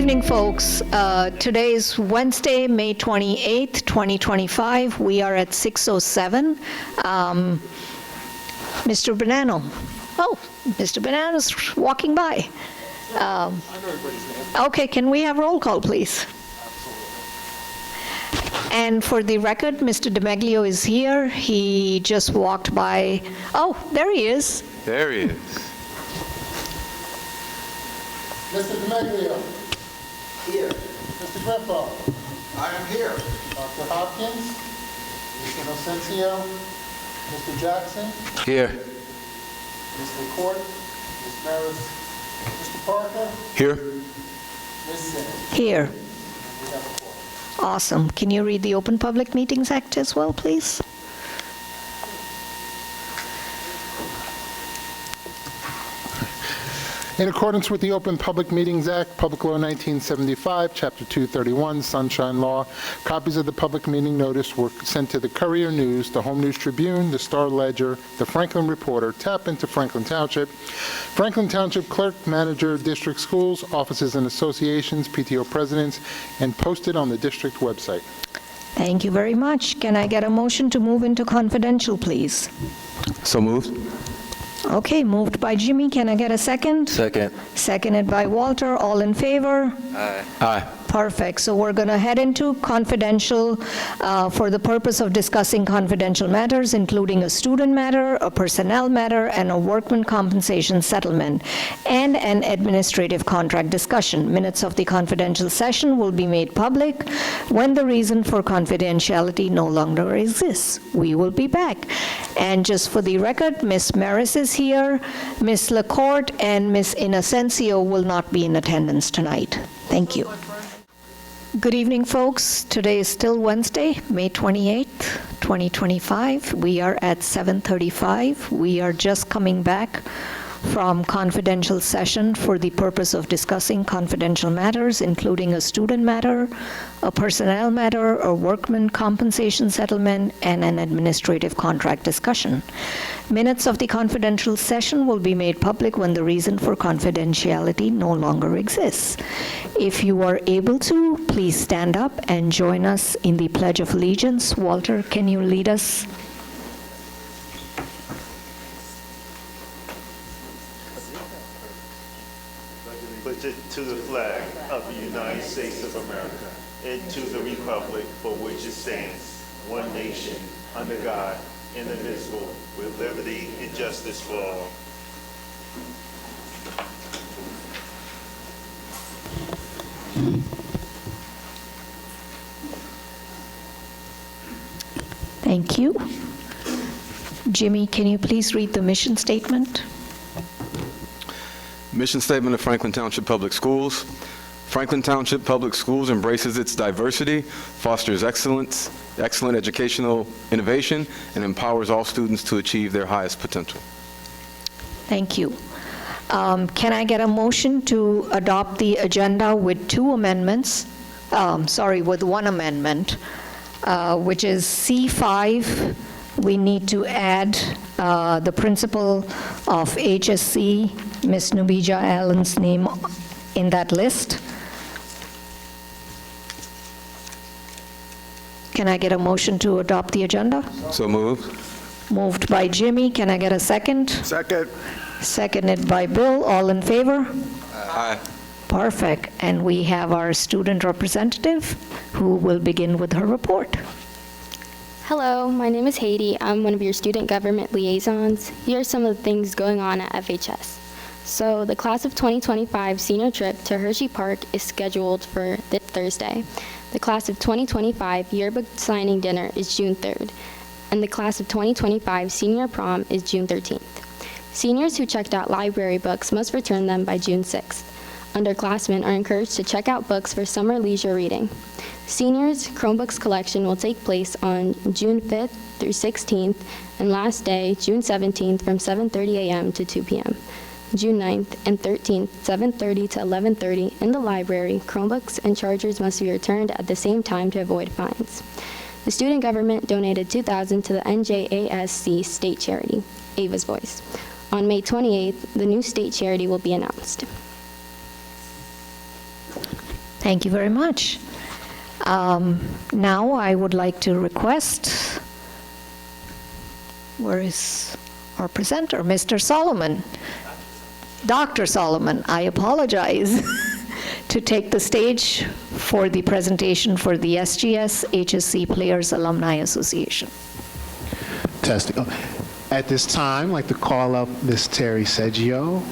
evening, folks. Today is Wednesday, May 28th, 2025. We are at 6:07. Mr. Bonanno. Oh, Mr. Bonanno's walking by. Okay, can we have roll call, please? And for the record, Mr. DeMeglio is here. He just walked by. Oh, there he is. There he is. Mr. DeMeglio. Here. Mr. Grifo. I am here. Dr. Hopkins. Mr. Inocencio. Mr. Jackson. Here. Mr. Court. Ms. Maris. Mr. Parker. Here. Ms. Simmons. Here. We have a quorum. Awesome. Can you read the Open Public Meetings Act as well, please? In accordance with the Open Public Meetings Act, Public Law 1975, Chapter 231, Sunshine Law, copies of the public meeting notice were sent to the Courier News, the Home News Tribune, the Star Ledger, the Franklin Reporter, Tap into Franklin Township, Franklin Township Clerk, Manager, District Schools, Offices and Associations, PTO Presidents, and posted on the district website. Thank you very much. Can I get a motion to move into confidential, please? So moved. Okay, moved by Jimmy. Can I get a second? Second. Seconded by Walter. All in favor? Aye. Aye. Perfect. So we're going to head into confidential for the purpose of discussing confidential matters, including a student matter, a personnel matter, and a workman compensation settlement, and an administrative contract discussion. Minutes of the confidential session will be made public when the reason for confidentiality no longer exists. We will be back. And just for the record, Ms. Maris is here, Ms. LaCourte, and Ms. Inocencio will not be in attendance tonight. Thank you. Good evening, folks. Today is still Wednesday, May 28th, 2025. We are at 7:35. We are just coming back from confidential session for the purpose of discussing confidential matters, including a student matter, a personnel matter, a workman compensation settlement, and an administrative contract discussion. Minutes of the confidential session will be made public when the reason for confidentiality no longer exists. If you are able to, please stand up and join us in the Pledge of Allegiance. Walter, can you lead us? To the flag of the United States of America and to the republic for which it stands, one nation, under God, indivisible, with liberty and justice for all. Thank you. Jimmy, can you please read the mission statement? Mission statement of Franklin Township Public Schools. Franklin Township Public Schools embraces its diversity, fosters excellence, excellent educational innovation, and empowers all students to achieve their highest potential. Thank you. Can I get a motion to adopt the agenda with two amendments? With one amendment, which is C5. We need to add the principal of HSC, Ms. Nubija Allen's name in that list. Can I get a motion to adopt the agenda? So moved. Moved by Jimmy. Can I get a second? Second. Seconded by Bill. All in favor? Aye. Perfect. And we have our student representative who will begin with her report. Hello, my name is Haiti. I'm one of your student government liaisons. Here are some of the things going on at FHS. So the class of 2025 senior trip to Hershey Park is scheduled for this Thursday. The class of 2025 yearbook signing dinner is June 3rd. And the class of 2025 senior prom is June 13th. Seniors who checked out library books must return them by June 6th. Underclassmen are encouraged to check out books for summer leisure reading. Seniors' Chromebooks collection will take place on June 5th through 16th, and last day, June 17th, from 7:30 a.m. to 2 p.m. June 9th and 13th, 7:30 to 11:30 in the library, Chromebooks and chargers must be returned at the same time to avoid fines. The student government donated $2,000 to the NJASC state charity, Ava's Voice. On May 28th, the new state charity will be announced. Thank you very much. Now I would like to request, where is our presenter, Mr. Solomon? Dr. Solomon, I apologize, to take the stage for the presentation for the SGS HSC Players Alumni Association. Fantastic. At this time, I'd like to call up Miss Terry Seggio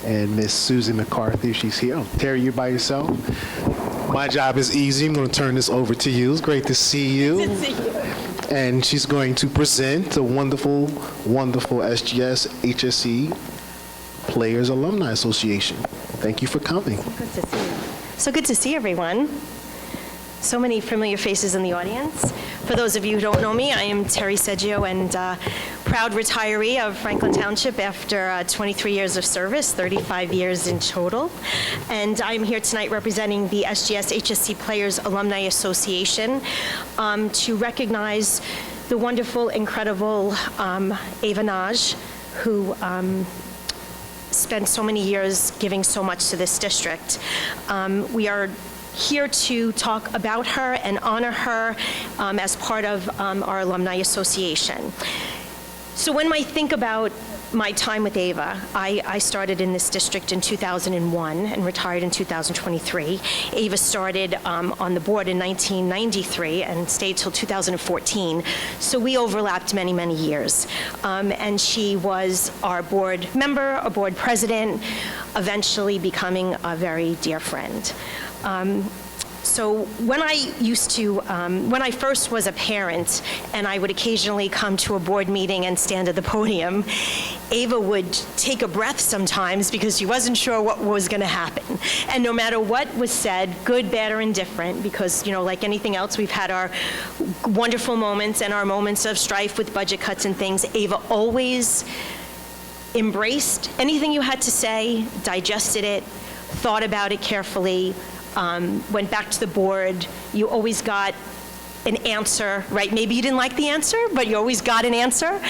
and Miss Susan McCarthy, if she's here. Oh, Terry, you by yourself? My job is easy. I'm going to turn this over to you. It's great to see you. Good to see you. And she's going to present the wonderful, wonderful SGS HSC Players Alumni Association. Thank you for coming. Good to see you. So good to see everyone. So many familiar faces in the audience. For those of you who don't know me, I am Terry Seggio, and proud retiree of Franklin Township after 23 years of service, 35 years in total. And I'm here tonight representing the SGS HSC Players Alumni Association to recognize the wonderful, incredible Ava Naj, who spent so many years giving so much to this district. We are here to talk about her and honor her as part of our Alumni Association. So when I think about my time with Ava, I started in this district in 2001 and retired in 2023. Ava started on the board in 1993 and stayed till 2014. So we overlapped many, many years. And she was our board member, a board president, eventually becoming a very dear friend. So when I first was a parent and I would occasionally come to a board meeting and stand at the podium, Ava would take a breath sometimes because she wasn't sure what was going to happen. And no matter what was said, good, bad, or indifferent, because, you know, like anything else, we've had our wonderful moments and our moments of strife with budget cuts and things, Ava always embraced anything you had to say, digested it, thought about it carefully, went back to the board. You always got an answer, right? Maybe you didn't like the answer, but you always got an answer.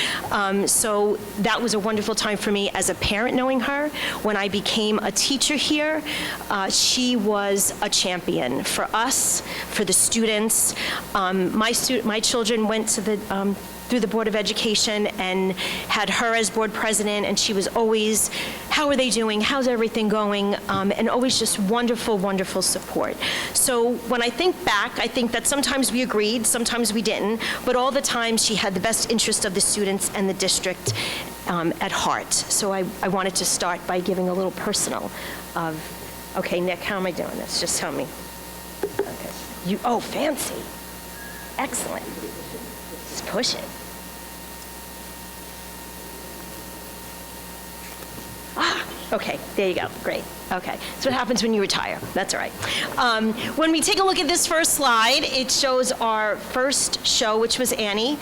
So that was a wonderful time for me as a parent knowing her. When I became a teacher here, she was a champion for us, for the students. My children went to through the Board of Education and had her as board president, and she was always, how are they doing? How's everything going? And always just wonderful, wonderful support. So when I think back, I think that sometimes we agreed, sometimes we didn't, but all the time she had the best interest of the students and the district at heart. So I wanted to start by giving a little personal of, okay, Nick, how am I doing this? Just tell me. Okay. Oh, fancy. Excellent. Let's push it. Okay, there you go, great. Okay, that's what happens when you retire, that's all right. When we take a look at this first slide, it shows our first show, which was Annie,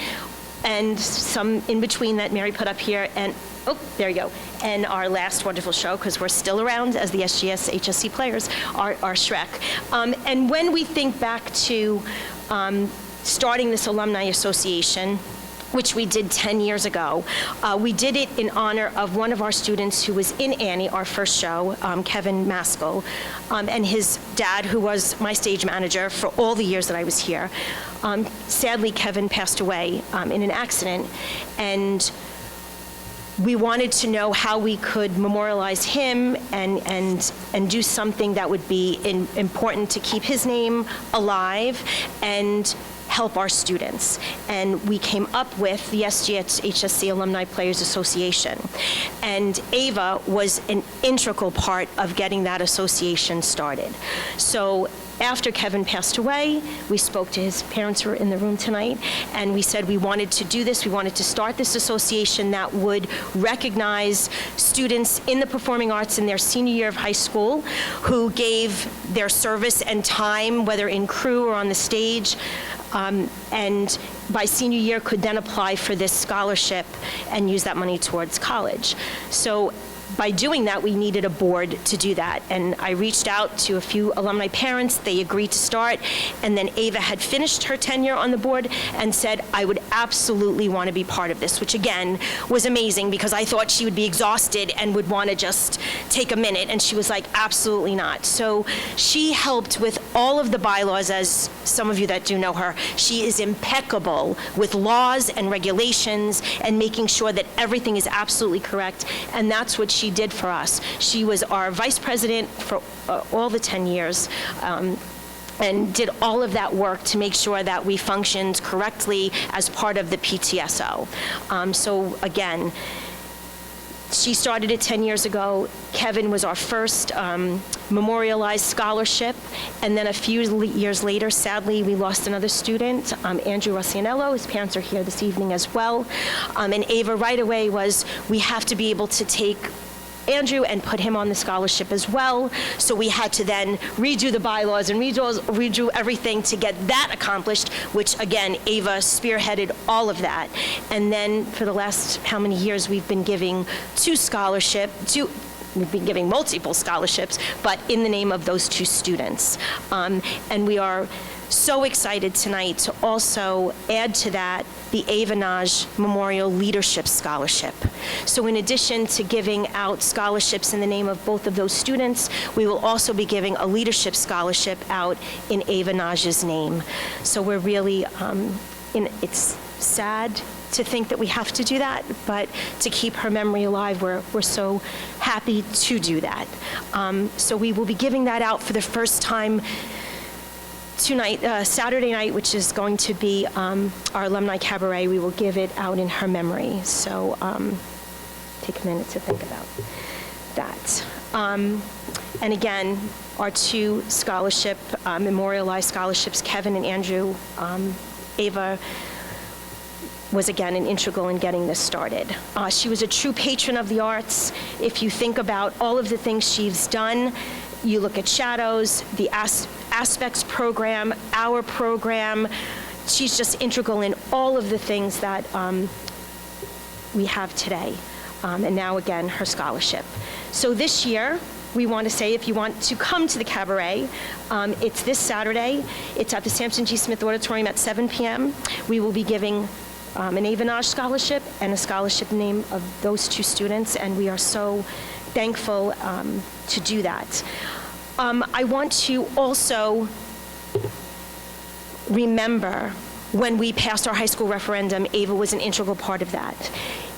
and some in between that Mary put up here, and, oh, there you go. And our last wonderful show, because we're still around as the SGS HSC Players, our Shrek. And when we think back to starting this Alumni Association, which we did 10 years ago. We did it in honor of one of our students who was in Annie, our first show, Kevin Maskell, and his dad, who was my stage manager for all the years that I was here. Sadly, Kevin passed away in an accident, and we wanted to know how we could memorialize him and do something that would be important to keep his name alive and help our students. And we came up with the HSC Alumni Players Association. And Ava was an integral part of getting that association started. So after Kevin passed away, we spoke to his parents who are in the room tonight, and we said we wanted to do this. We wanted to start this association that would recognize students in the performing arts in their senior year of high school who gave their service and time, whether in crew or on the stage, and by senior year could then apply for this scholarship and use that money towards college. So by doing that, we needed a board to do that. And I reached out to a few alumni parents. They agreed to start. And then Ava had finished her tenure on the board and said, I would absolutely want to be part of this, which again was amazing because I thought she would be exhausted and would want to just take a minute. And she was like, absolutely not. So she helped with all of the bylaws, as some of you that do know her. She is impeccable with laws and regulations and making sure that everything is absolutely correct. And that's what she did for us. She was our vice president for all the 10 years. And did all of that work to make sure that we functioned correctly as part of the PTSO. So again, she started it 10 years ago. Kevin was our first memorialized scholarship. And then a few years later, sadly, we lost another student, Andrew Rossianello. His parents are here this evening as well. And Ava right away was, we have to be able to take Andrew and put him on the scholarship as well. So we had to then redo the bylaws and redo everything to get that accomplished, which again, Ava spearheaded all of that. And then for the last how many years, we've been giving we've been giving multiple scholarships, but in the name of those two students. And we are so excited tonight to also add to that the Ava Naj Memorial Leadership Scholarship. So in addition to giving out scholarships in the name of both of those students, we will also be giving a leadership scholarship out in Ava Naj's name. So we're really, it's sad to think that we have to do that, but to keep her memory alive, we're so happy to do that. So we will be giving that out for the first time tonight, Saturday night, which is going to be our alumni cabaret. We will give it out in her memory. So take a minute to think about that. And again, our two scholarship, memorialized scholarships, Kevin and Andrew, Ava was again an integral in getting this started. She was a true patron of the arts. If you think about all of the things she's done, you look at Shadows, the Aspects program, our program. She's just integral in all of the things that we have today. And now again, her scholarship. So this year, we want to say if you want to come to the cabaret, it's this Saturday. It's at the Sampson G. Smith Auditorium at 7 p.m. We will be giving an Ava Naj scholarship and a scholarship name of those two students, and we are so thankful to do that. I want to also remember when we passed our high school referendum, Ava was an integral part of that.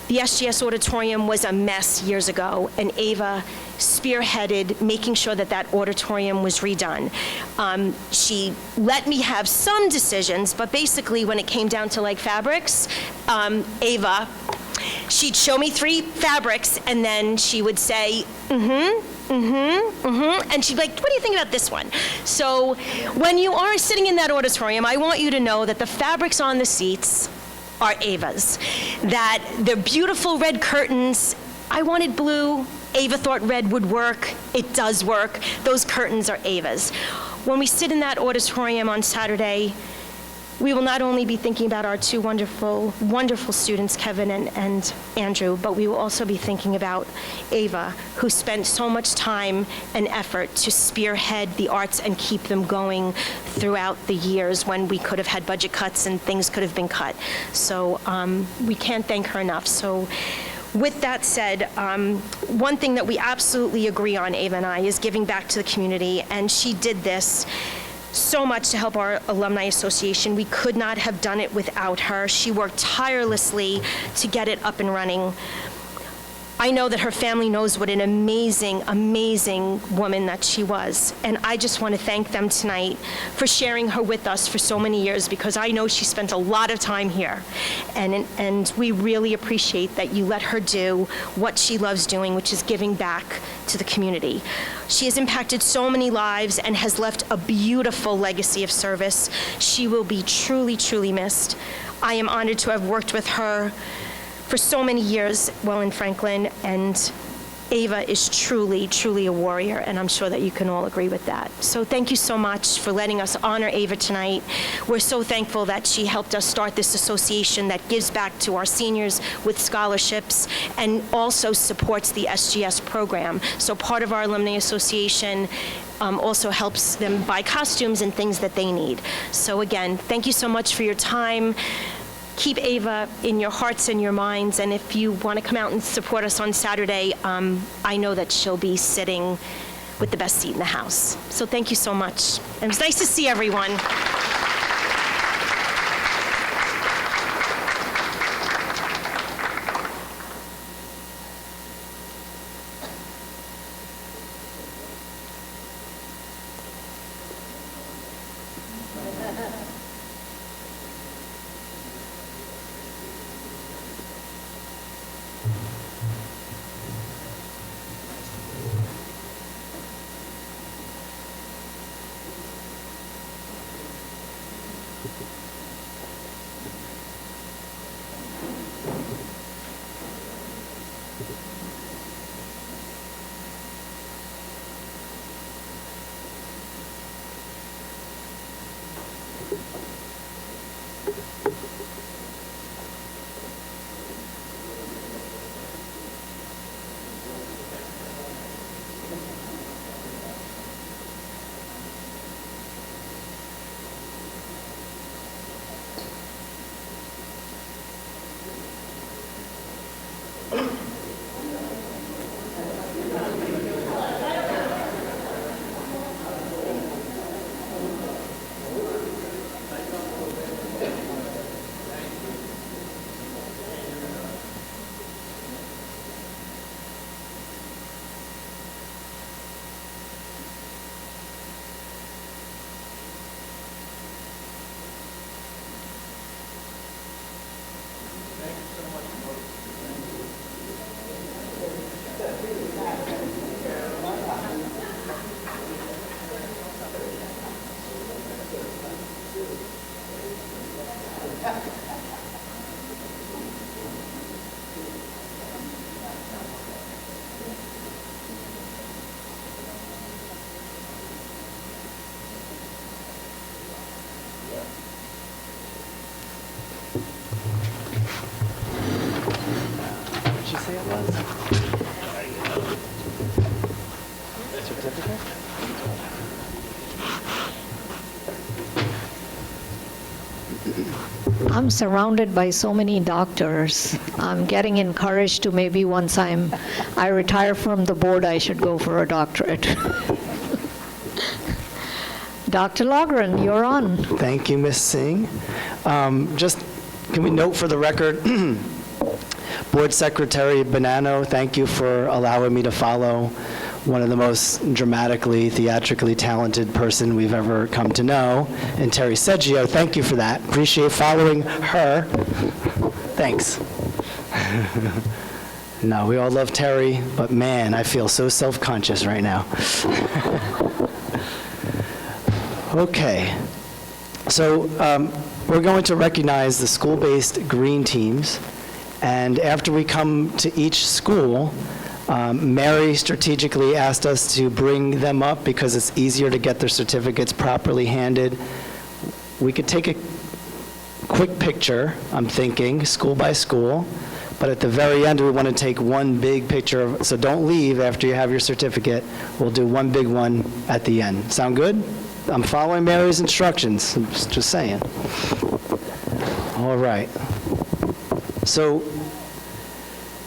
The SGS auditorium was a mess years ago, and Ava spearheaded making sure that that auditorium was redone. She let me have some decisions, but basically when it came down to like fabrics, Ava, she'd show me 3 fabrics, and then she would say, and she'd be like, what do you think about this one? So when you are sitting in that auditorium, I want you to know that the fabrics on the seats are Ava's. That they're beautiful red curtains. I wanted blue. Ava thought red would work. It does work. Those curtains are Ava's. When we sit in that auditorium on Saturday, we will not only be thinking about our two wonderful, wonderful students, Kevin and Andrew, but we will also be thinking about Ava, who spent so much time and effort to spearhead the arts and keep them going throughout the years when we could have had budget cuts and things could have been cut. So we can't thank her enough. So with that said, one thing that we absolutely agree on, Ava and I, is giving back to the community, and she did this so much to help our Alumni Association. We could not have done it without her. She worked tirelessly to get it up and running. I know that her family knows what an amazing, amazing woman that she was. And I just want to thank them tonight for sharing her with us for so many years, because I know she spent a lot of time here. And we really appreciate that you let her do what she loves doing, which is giving back to the community. She has impacted so many lives and has left a beautiful legacy of service. She will be truly, truly missed. I am honored to have worked with her for so many years while in Franklin, and Ava is truly, truly a warrior, and I'm sure that you can all agree with that. So thank you so much for letting us honor Ava tonight. We're so thankful that she helped us start this association that gives back to our seniors with scholarships and also supports the SGS program. So part of our Alumni Association also helps them buy costumes and things that they need. So again, thank you so much for your time. Keep Ava in your hearts and your minds, and if you want to come out and support us on Saturday, I know that she'll be sitting with the best seat in the house. So thank you so much. And it was nice to see everyone. I'm surrounded by so many doctors. I'm getting encouraged to maybe once I retire from the board, I should go for a doctorate. Dr. Logren, you're on. Thank you, Ms. Singh. Just, can we note for the record, Board Secretary Bonanno, thank you for allowing me to follow one of the most dramatically, theatrically talented person we've ever come to know. And Terry Seggio, thank you for that. Appreciate following her. Thanks. No, we all love Terry, but man, I feel so self-conscious right now. Okay. So we're going to recognize the school-based green teams. And after we come to each school, Mary strategically asked us to bring them up because it's easier to get their certificates properly handed. We could take a quick picture, I'm thinking, school by school, but at the very end, we want to take one big picture, so don't leave after you have your certificate. We'll do one big one at the end. Sound good? I'm following Mary's instructions, I'm just saying. All right. So,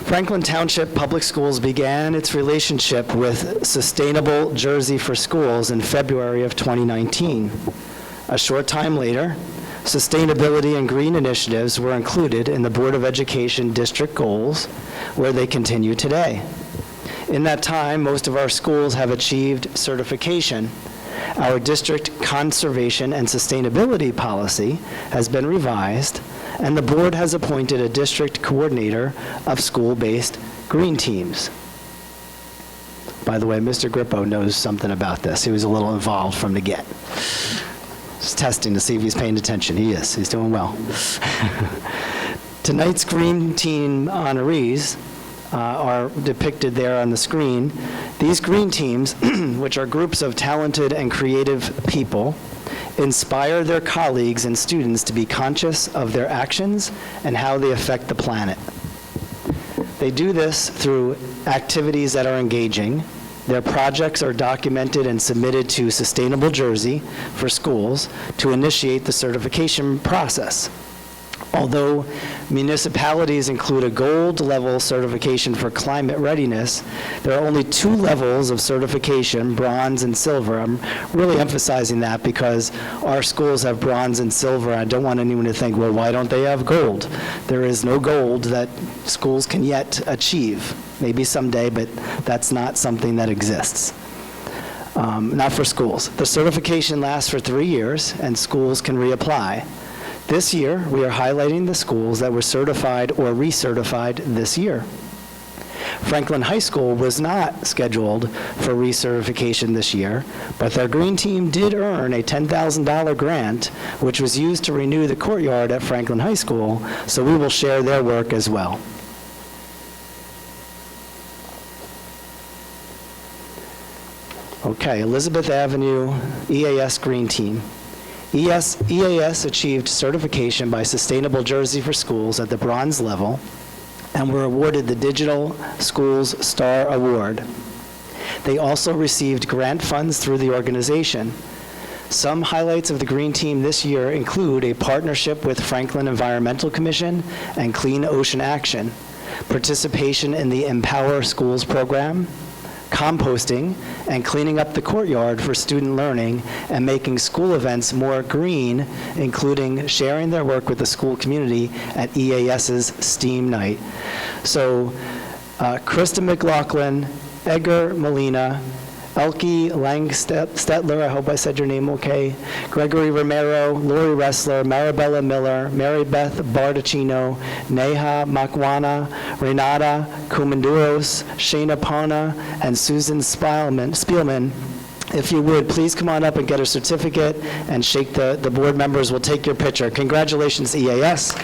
Franklin Township Public Schools began its relationship with Sustainable Jersey for Schools in February of 2019. A short time later, sustainability and green initiatives were included in the Board of Education district goals, where they continue today. In that time, most of our schools have achieved certification. Our district conservation and sustainability policy has been revised, and the board has appointed a district coordinator of school-based green teams. By the way, Mr. Grippo knows something about this. He was a little involved from the get. Just testing to see if he's paying attention. He is. He's doing well. Tonight's green team honorees are depicted there on the screen. These green teams, which are groups of talented and creative people, inspire their colleagues and students to be conscious of their actions and how they affect the planet. They do this through activities that are engaging. Their projects are documented and submitted to Sustainable Jersey for schools to initiate the certification process. Although municipalities include a gold level certification for climate readiness, there are only 2 levels of certification, bronze and silver. I'm really emphasizing that because our schools have bronze and silver. I don't want anyone to think, well, why don't they have gold? There is no gold that schools can yet achieve. Maybe someday, but that's not something that exists. Not for schools. The certification lasts for 3 years, and schools can reapply. This year, we are highlighting the schools that were certified or recertified this year. Franklin High School was not scheduled for recertification this year, but their green team did earn a $10,000 grant, which was used to renew the courtyard at Franklin High School, so we will share their work as well. Okay, Elizabeth Avenue EAS Green Team. EAS achieved certification by Sustainable Jersey for Schools at the bronze level and were awarded the Digital Schools Star Award. They also received grant funds through the organization. Some highlights of the Green Team this year include a partnership with Franklin Environmental Commission and Clean Ocean Action, participation in the Empower Schools program, composting, and cleaning up the courtyard for student learning and making school events more green, including sharing their work with the school community at EAS's STEAM Night. So Krista McLaughlin, Edgar Molina, Elke Langstetler, I hope I said your name okay, Gregory Romero, Lori Ressler, Marabella Miller, Mary Beth Bardacino, Neha Makwana, Renata Kumanduros, Shayna Pana, and Susan Spielman. If you would, please come on up and get a certificate and shake the board members. We'll take your picture. Congratulations, EAS.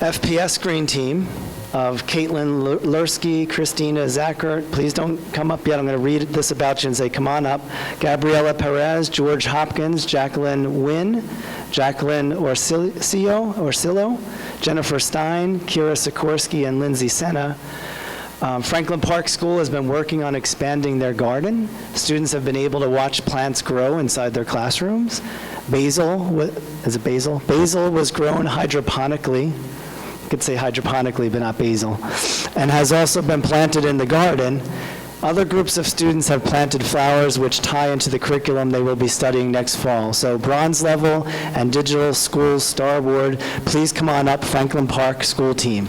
FPS Green Team of Caitlin Lursky, Christina Zackert. Please don't come up yet. I'm going to read this about you and say, come on up. Gabriela Perez, George Hopkins, Jacqueline Wynn, Jacqueline Orsillo, Jennifer Stein, Kira Sikorsky, and Lindsay Senna. Franklin Park School has been working on expanding their garden. Students have been able to watch plants grow inside their classrooms. Basil was grown hydroponically. I could say hydroponically, but not basil, and has also been planted in the garden. Other groups of students have planted flowers which tie into the curriculum they will be studying next fall. So bronze level and digital schools star award, please come on up, Franklin Park School Team.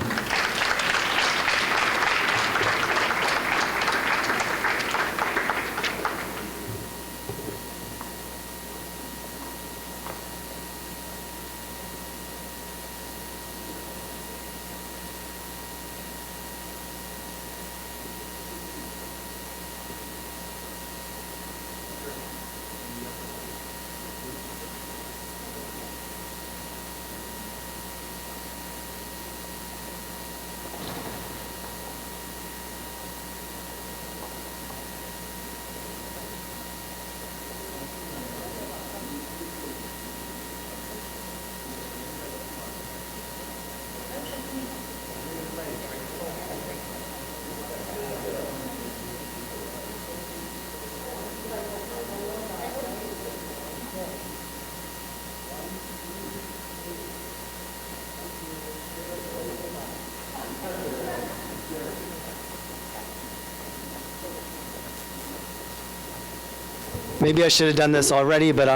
Maybe I should have done this already, but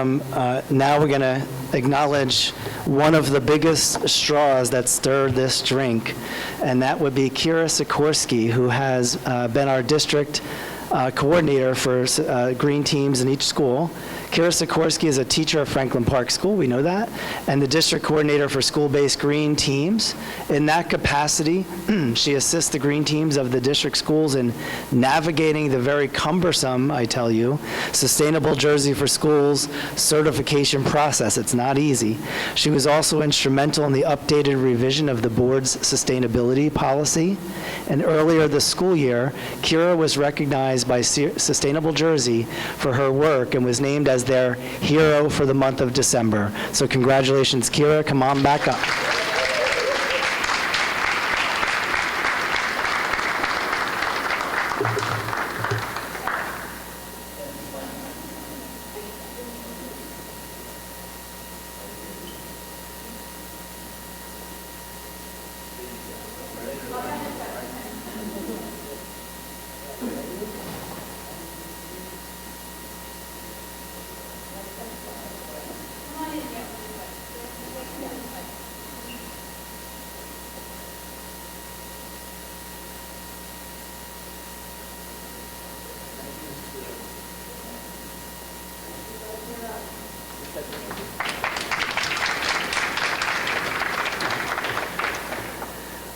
now we're going to acknowledge one of the biggest straws that stirred this drink, and that would be Kira Sikorsky, who has been our district coordinator for green teams in each school. Kira Sikorsky is a teacher at Franklin Park School, we know that, and the district coordinator for school-based green teams. In that capacity, she assists the green teams of the district schools in navigating the very cumbersome, I tell you, Sustainable Jersey for Schools certification process. It's not easy. She was also instrumental in the updated revision of the board's sustainability policy. And earlier this school year, Kira was recognized by Sustainable Jersey for her work and was named as their hero for the month of December. So congratulations, Kira. Come on back up.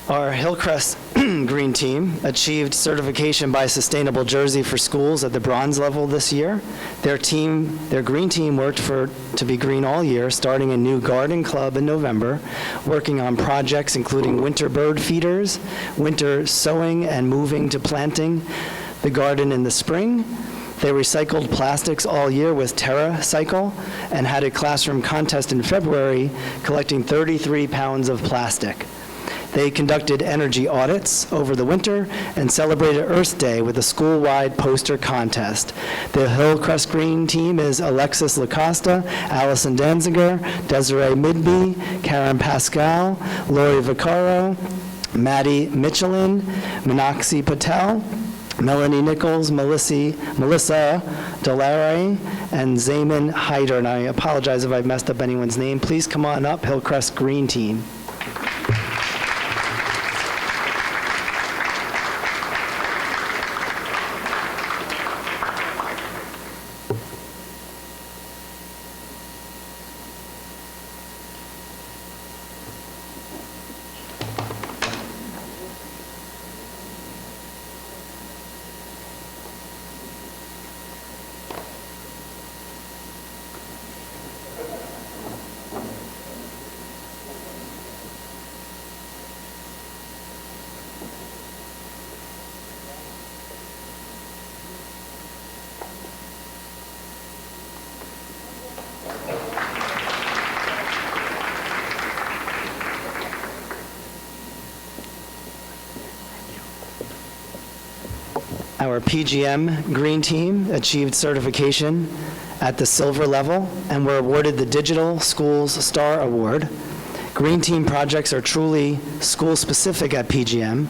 Our Hillcrest Green Team achieved certification by Sustainable Jersey for Schools at the bronze level this year. Their green team worked to be green all year, starting a new garden club in November, working on projects including winter bird feeders, winter sowing and moving to planting the garden in the spring. They recycled plastics all year with TerraCycle and had a classroom contest in February, collecting 33 pounds of plastic. They conducted energy audits over the winter and celebrated Earth Day with a school-wide poster contest. The Hillcrest Green Team is Alexis Lacosta, Allison Danziger, Desiree Midby, Karen Pascal, Lori Vaccaro, Maddie Michelin, Meenakshi Patel, Melanie Nichols, Melissa Delare, and Zayman Hyder. And I apologize if I messed up anyone's name. Please come on up, Hillcrest Green Team. Our PGM Green Team achieved certification at the silver level and were awarded the Digital Schools Star Award. Green Team projects are truly school-specific at PGM.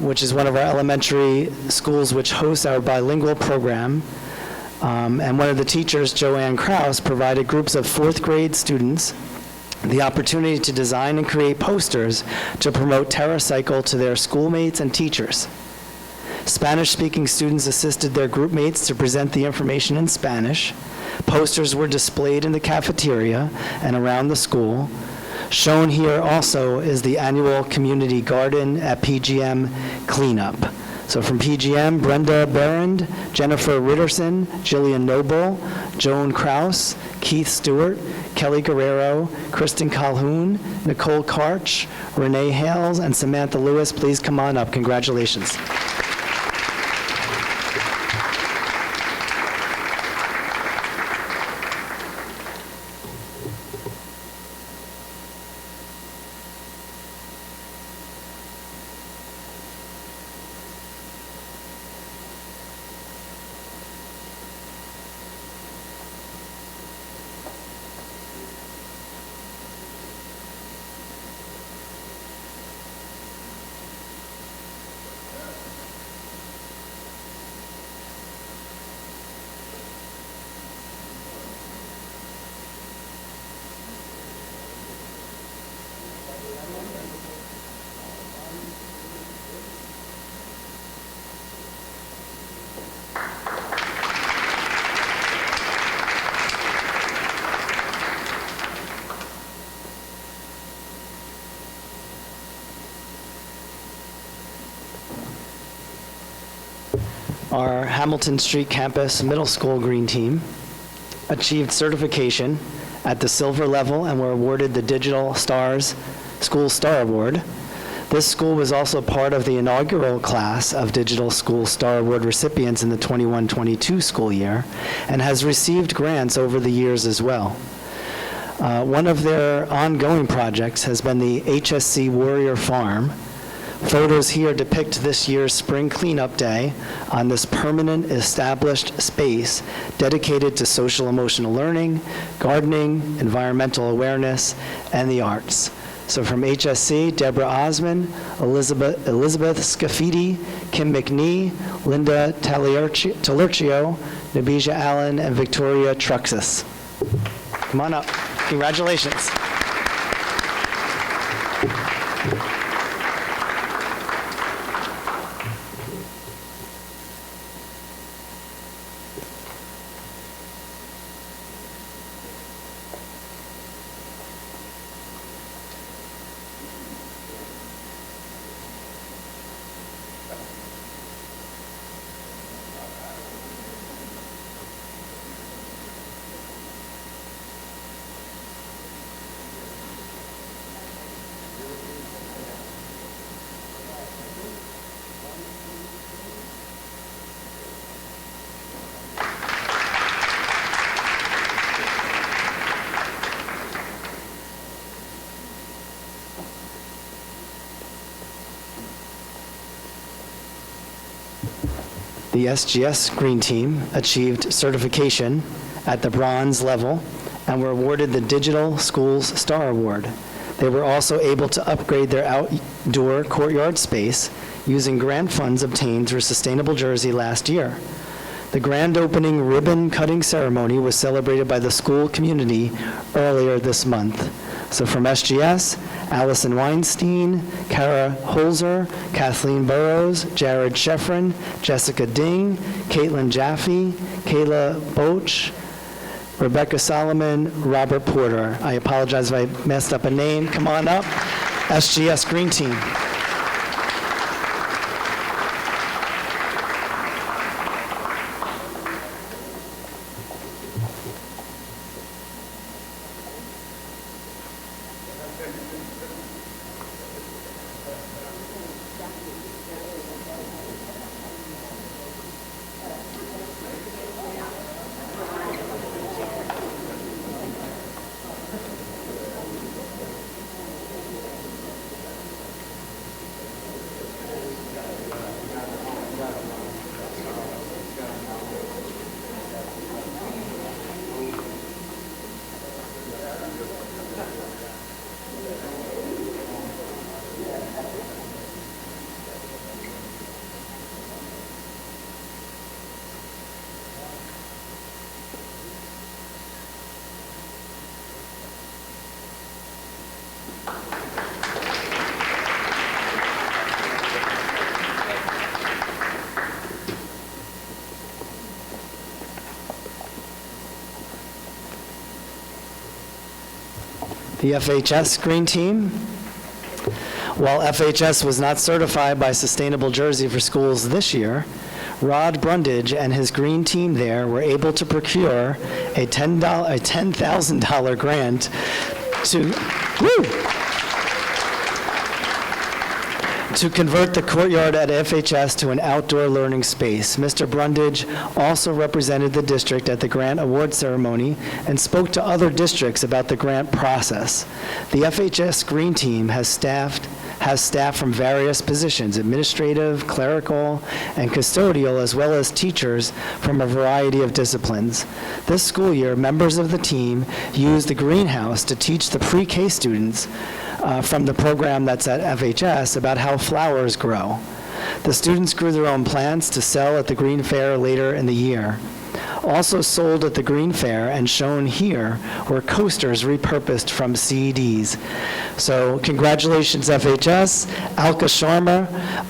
which is one of our elementary schools which hosts our bilingual program. And one of the teachers, Joanne Krause, provided groups of fourth grade students the opportunity to design and create posters to promote TerraCycle to their schoolmates and teachers. Spanish-speaking students assisted their group mates to present the information in Spanish. Posters were displayed in the cafeteria and around the school. Shown here also is the annual community garden at PGM cleanup. So from PGM, Brenda Berend, Jennifer Ritterson, Jillian Noble, Joan Krause, Keith Stewart, Kelly Guerrero, Kristen Calhoun, Nicole Karch, Renee Hales, and Samantha Lewis. Please come on up. Congratulations. Our Hamilton Street Campus Middle School Green Team achieved certification at the silver level and were awarded the Digital Stars School Star Award. This school was also part of the inaugural class of Digital School Star Award recipients in the 21-22 school year and has received grants over the years as well. One of their ongoing projects has been the HSC Warrior Farm. Photos here depict this year's spring cleanup day on this permanent established space dedicated to social emotional learning, gardening, environmental awareness, and the arts. So from HSC, Deborah Osman, Elizabeth Scafidi, Kim McNee, Linda Talercio, Nabija Allen, and Victoria Truxas. Come on up. Congratulations. The SGS Green Team achieved certification at the bronze level and were awarded the Digital Schools Star Award. They were also able to upgrade their outdoor courtyard space using grant funds obtained through Sustainable Jersey last year. The grand opening ribbon cutting ceremony was celebrated by the school community earlier this month. So from SGS, Allison Weinstein, Kara Holzer, Kathleen Burrows, Jared Sheffrin, Jessica Ding, Caitlin Jaffe, Kayla Boch, Rebecca Solomon, Robert Porter. I apologize if I messed up a name. Come on up. SGS Green Team. The FHS Green Team. While FHS was not certified by Sustainable Jersey for Schools this year, Rod Brundage and his green team there were able to procure a $10,000 grant to convert the courtyard at FHS to an outdoor learning space. Mr. Brundage also represented the district at the grant award ceremony and spoke to other districts about the grant process. The FHS Green Team has staff from various positions, administrative, clerical, and custodial, as well as teachers from a variety of disciplines. This school year, members of the team used the greenhouse to teach the pre-K students from the program that's at FHS about how flowers grow. The students grew their own plants to sell at the Green Fair later in the year. Also sold at the Green Fair and shown here were coasters repurposed from CDs. So congratulations, FHS, Alka Sharma,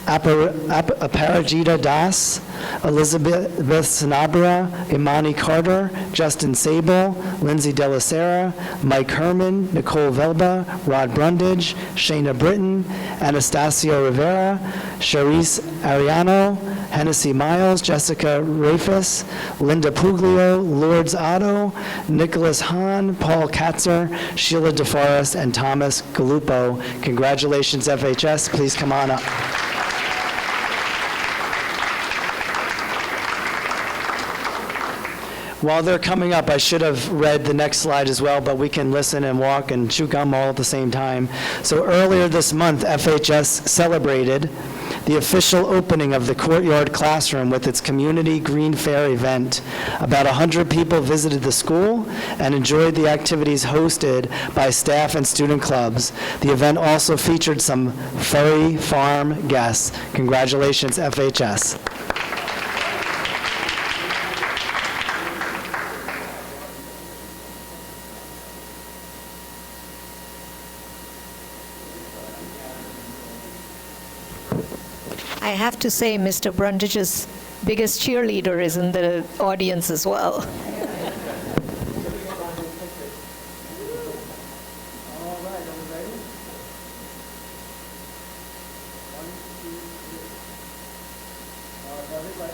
Aparajita Das, Elizabeth Sanabria, Imani Carter, Justin Sable, Lindsay Delasera, Mike Herman, Nicole Velba, Rod Brundage, Shayna Britton, Anastasio Rivera, Charisse Ariano, Hennessy Miles, Jessica Rafis, Linda Puglio, Lourdes Otto, Nicholas Hahn, Paul Katzer, Sheila DeForest, and Thomas Gallupo. Congratulations, FHS. Please come on up. While they're coming up, I should have read the next slide as well, but we can listen and walk and chew gum all at the same time. So earlier this month, FHS celebrated the official opening of the Courtyard Classroom with its Community Green Fair event. About 100 people visited the school and enjoyed the activities hosted by staff and student clubs. The event also featured some furry farm guests. Congratulations, FHS. I have to say, Mr. Brundage's biggest cheerleader is in the audience as well.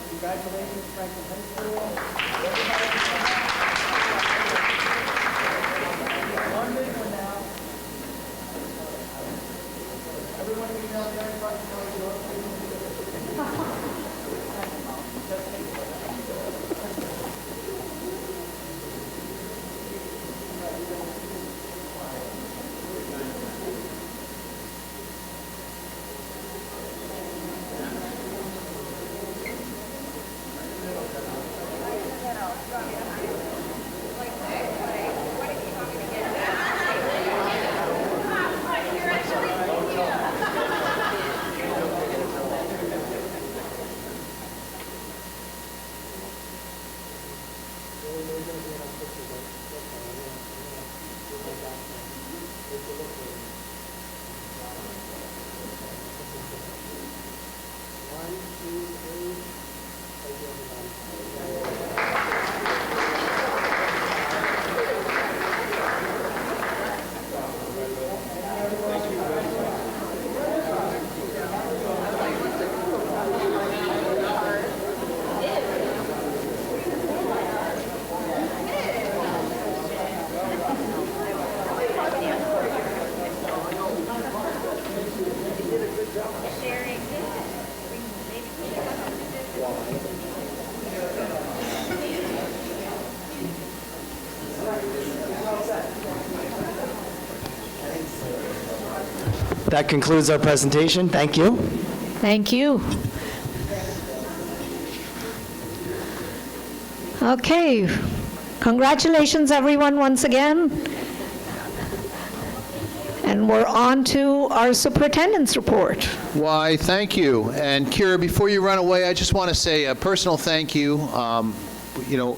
Congratulations, Franklin High School. One big one now. Everyone email everybody. That concludes our presentation. Thank you. Thank you. Okay. Congratulations, everyone, once again. And we're on to our superintendent's report. Why, thank you. And Kira, before you run away, I just want to say a personal thank you. You know,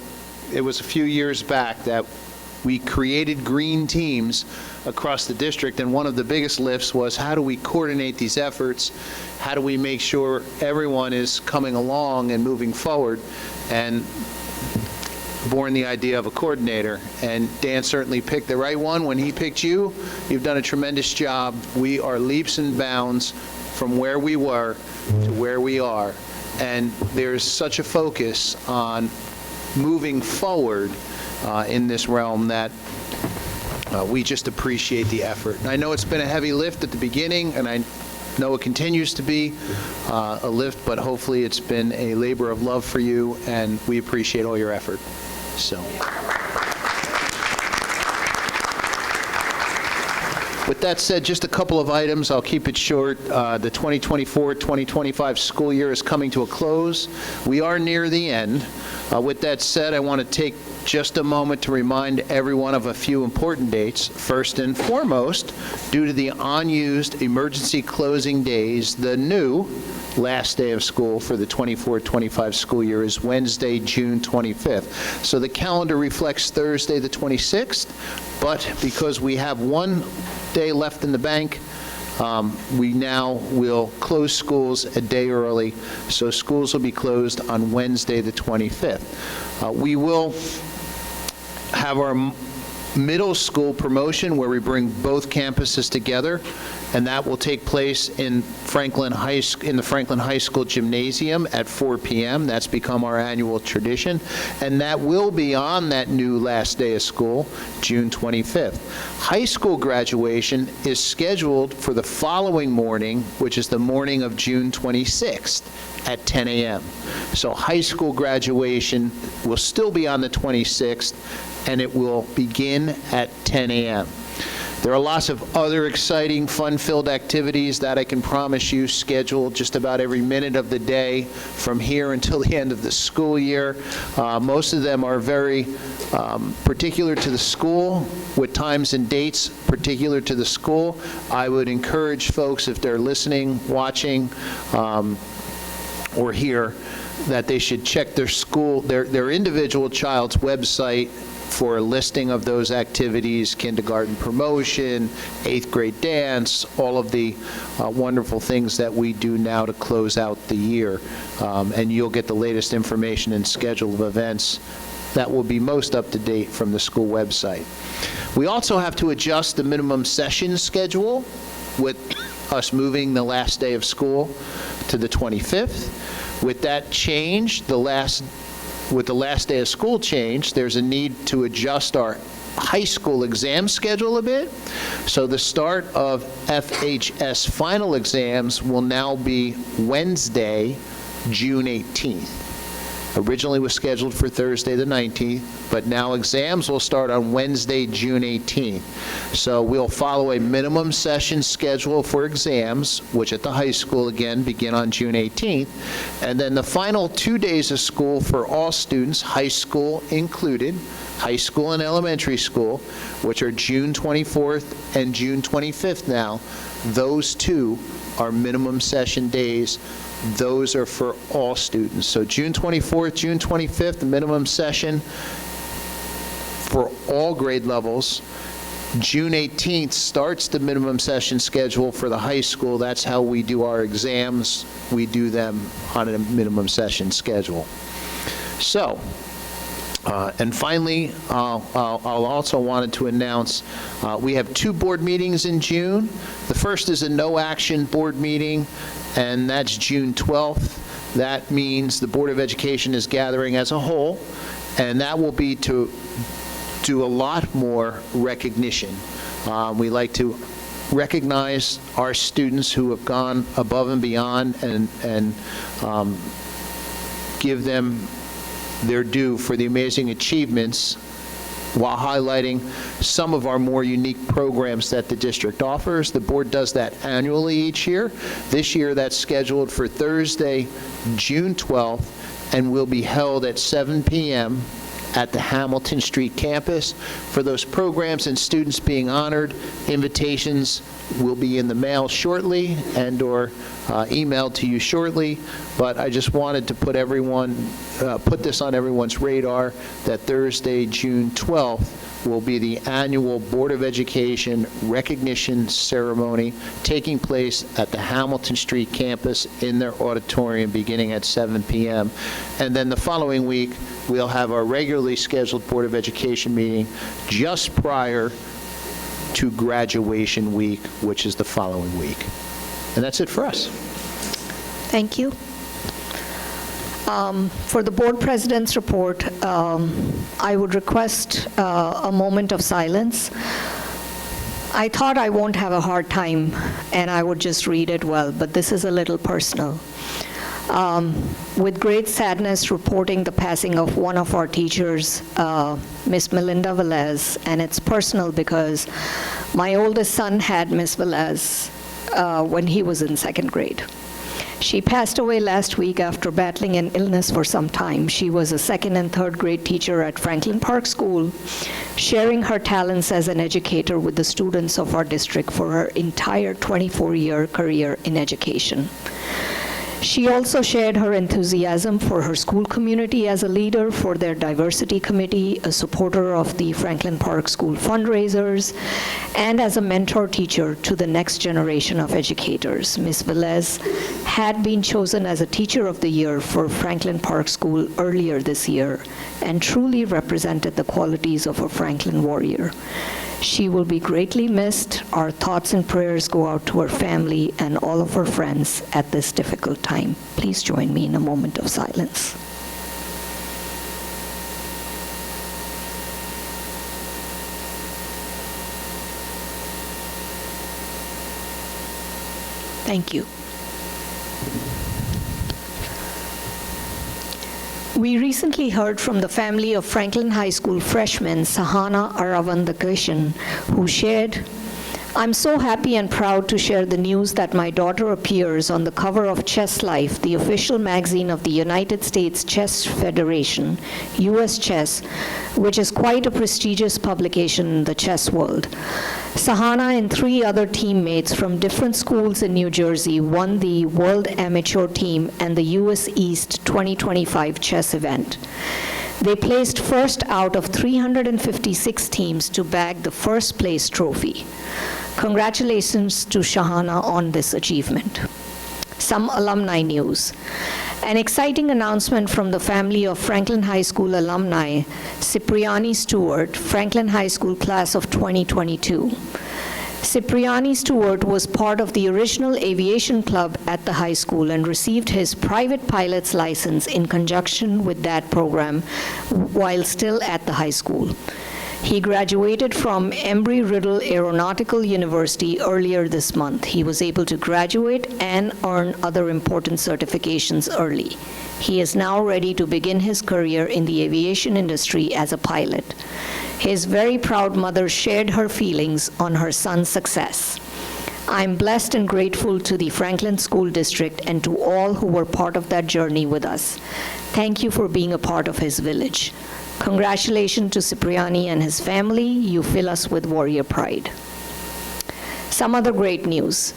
it was a few years back that we created green teams across the district, and one of the biggest lifts was how do we coordinate these efforts? How do we make sure everyone is coming along and moving forward? And born the idea of a coordinator, and Dan certainly picked the right one. When he picked you, you've done a tremendous job. We are leaps and bounds from where we were to where we are, and there's such a focus on moving forward in this realm that we just appreciate the effort. And I know it's been a heavy lift at the beginning, and I know it continues to be a lift, but hopefully it's been a labor of love for you, and we appreciate all your effort. So, with that said, just a couple of items. I'll keep it short. The 2024-2025 school year is coming to a close. We are near the end. With that said, I want to take just a moment to remind everyone of a few important dates. First and foremost, due to the unused emergency closing days, the new last day of school for the 24-25 school year is Wednesday, June 25th. So the calendar reflects Thursday, the 26th, but because we have one day left in the bank, we now will close schools a day early, so schools will be closed on Wednesday, the 25th. We will have our middle school promotion where we bring both campuses together, and that will take place in the Franklin High School Gymnasium at 4 p.m. That's become our annual tradition, and that will be on that new last day of school, June 25th. High school graduation is scheduled for the following morning, which is the morning of June 26th at 10 a.m. So high school graduation will still be on the 26th, and it will begin at 10 a.m. There are lots of other exciting, fun-filled activities that I can promise you scheduled just about every minute of the day from here until the end of the school year. Most of them are very particular to the school, with times and dates particular to the school. I would encourage folks, if they're listening, watching, or here, that they should check their school, their individual child's website for a listing of those activities: kindergarten promotion, 8th grade dance, all of the wonderful things that we do now to close out the year. And you'll get the latest information and schedule of events that will be most up to date from the school website. We also have to adjust the minimum session schedule with us moving the last day of school to the 25th. With that change, with the last day of school change, there's a need to adjust our high school exam schedule a bit. So the start of FHS final exams will now be Wednesday, June 18th. Originally was scheduled for Thursday the 19th, but now exams will start on Wednesday, June 18th. So we'll follow a minimum session schedule for exams, which at the high school, again, begin on June 18th. And then the final 2 days of school for all students, high school included, high school and elementary school, which are June 24th and June 25th now. Those two are minimum session days. Those are for all students. So June 24th, June 25th, the minimum session for all grade levels. June 18th starts the minimum session schedule for the high school. That's how we do our exams. We do them on a minimum session schedule. So, and finally, I'll also wanted to announce we have 2 board meetings in June. The first is a no-action board meeting, and that's June 12th. That means the Board of Education is gathering as a whole, and that will be to do a lot more recognition. We like to recognize our students who have gone above and beyond and give them their due for the amazing achievements, while highlighting some of our more unique programs that the district offers. The board does that annually each year. This year, that's scheduled for Thursday, June 12th, and will be held at 7 p.m. at the Hamilton Street campus. For those programs and students being honored, invitations will be in the mail shortly and/or emailed to you shortly. but I just wanted to put this on everyone's radar, that Thursday, June 12th, will be the annual Board of Education recognition ceremony taking place at the Hamilton Street campus in their auditorium beginning at 7 p.m. And then the following week, we'll have our regularly scheduled Board of Education meeting just prior to graduation week, which is the following week. And that's it for us. Thank you. For the board president's report, I would request a moment of silence. I thought I won't have a hard time and I would just read it well, but this is a little personal. With great sadness, reporting the passing of one of our teachers, Miss Melinda Velez, and it's personal because my oldest son had Miss Velez when he was in second grade. She passed away last week after battling an illness for some time. She was a second and third grade teacher at Franklin Park School, sharing her talents as an educator with the students of our district for her entire 24-year career in education. She also shared her enthusiasm for her school community as a leader for their diversity committee, a supporter of the Franklin Park School fundraisers, and as a mentor teacher to the next generation of educators. Ms. Velez had been chosen as a Teacher of the Year for Franklin Park School earlier this year and truly represented the qualities of a Franklin warrior. She will be greatly missed. Our thoughts and prayers go out to her family and all of her friends at this difficult time. Please join me in a moment of silence. Thank you. We recently heard from the family of Franklin High School freshman Sahana Aravandakishan, who shared, "I'm so happy and proud to share the news that my daughter appears on the cover of Chess Life, the official magazine of the United States Chess Federation, US Chess, which is quite a prestigious publication in the chess world. Sahana and 3 other teammates from different schools in New Jersey won the World Amateur Team and the US East 2025 chess event. They placed first out of 356 teams to bag the first place trophy. Congratulations to Shahana on this achievement." Some alumni news. An exciting announcement from the family of Franklin High School alumni, Cipriani Stewart, Franklin High School class of 2022. Cipriani Stewart was part of the original aviation club at the high school and received his private pilot's license in conjunction with that program while still at the high school. He graduated from Embry-Riddle Aeronautical University earlier this month. He was able to graduate and earn other important certifications early. He is now ready to begin his career in the aviation industry as a pilot. His very proud mother shared her feelings on her son's success. "I'm blessed and grateful to the Franklin School District and to all who were part of that journey with us. Thank you for being a part of his village. Congratulations to Cipriani and his family. You fill us with warrior pride." Some other great news.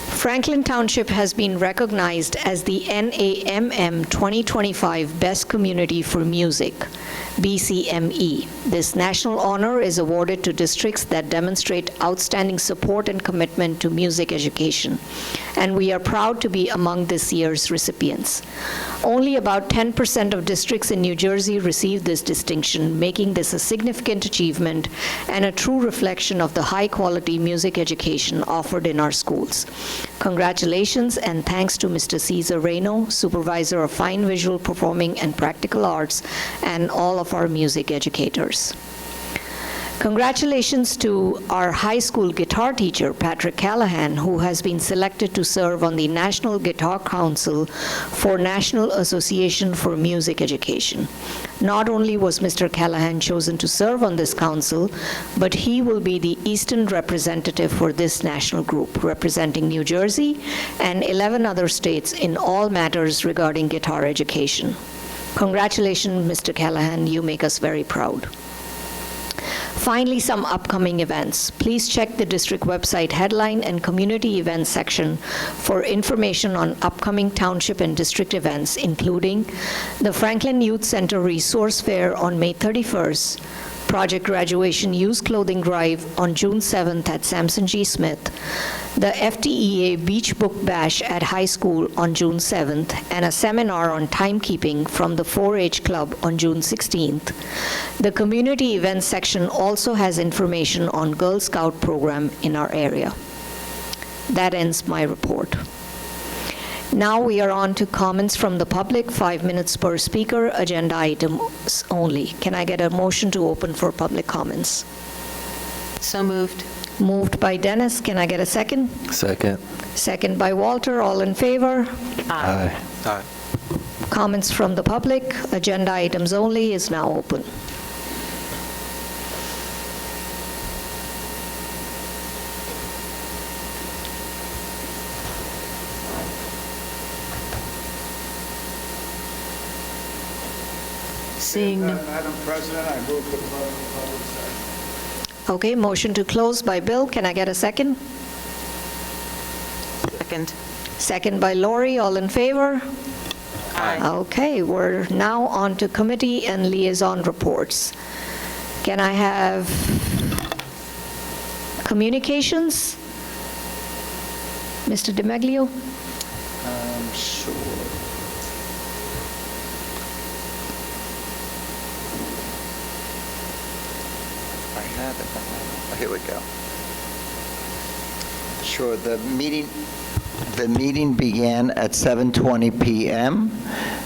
Franklin Township has been recognized as the NAMM 2025 Best Community for Music, BCME. This national honor is awarded to districts that demonstrate outstanding support and commitment to music education, and we are proud to be among this year's recipients. Only about 10% of districts in New Jersey receive this distinction, making this a significant achievement and a true reflection of the high-quality music education offered in our schools. Congratulations and thanks to Mr. Cesar Reno, Supervisor of Fine Visual Performing and Practical Arts, and all of our music educators. Congratulations to our high school guitar teacher, Patrick Callahan, who has been selected to serve on the National Guitar Council for National Association for Music Education. Not only was Mr. Callahan chosen to serve on this council, but he will be the Eastern representative for this national group, representing New Jersey and 11 other states in all matters regarding guitar education. Congratulations, Mr. Callahan. You make us very proud. Finally, some upcoming events. Please check the district website headline and community events section for information on upcoming township and district events, including the Franklin Youth Center Resource Fair on May 31st, Project Graduation Used Clothing Drive on June 7th at Sampson G. Smith, the FTEA Beach Book Bash at high school on June 7th, and a seminar on timekeeping from the 4-H Club on June 16th. The community events section also has information on Girl Scout program in our area. That ends my report. Now we are on to comments from the public, 5 minutes per speaker, agenda items only. Can I get a motion to open for public comments? So moved. Moved by Dennis. Can I get a second? Second. Second by Walter. All in favor? Aye. Aye. Comments from the public, agenda items only, is now open. Seeing no. Madam President, I move to close the public session. Okay, motion to close by Bill. Can I get a second? Second. Second by Lori. All in favor? Aye. Okay, we're now on to committee and liaison reports. Can I have communications? Mr. DiMaglio? Sure. I have it. Oh, here we go. Sure, the meeting began at 7:20 p.m.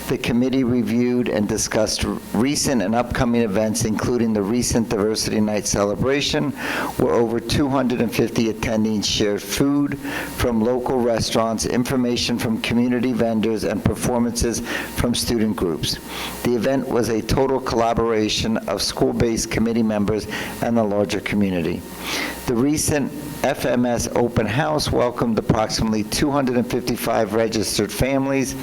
The committee reviewed and discussed recent and upcoming events, including the recent Diversity Night celebration, where over 250 attendees shared food from local restaurants, information from community vendors, and performances from student groups. The event was a total collaboration of school-based committee members and the larger community. The recent FMS Open House welcomed approximately 255 registered families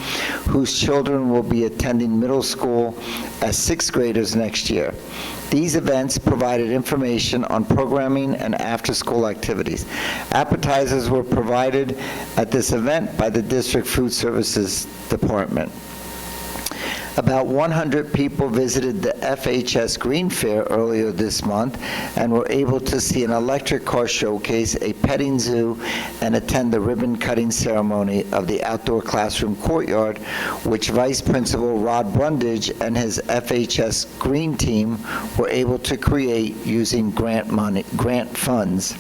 whose children will be attending middle school as sixth graders next year. These events provided information on programming and after-school activities. Appetizers were provided at this event by the District Food Services Department. About 100 people visited the FHS Green Fair earlier this month and were able to see an electric car showcase, a petting zoo, and attend the ribbon-cutting ceremony of the outdoor classroom courtyard, which Vice Principal Rod Brundage and his FHS Green team were able to create using grant funds.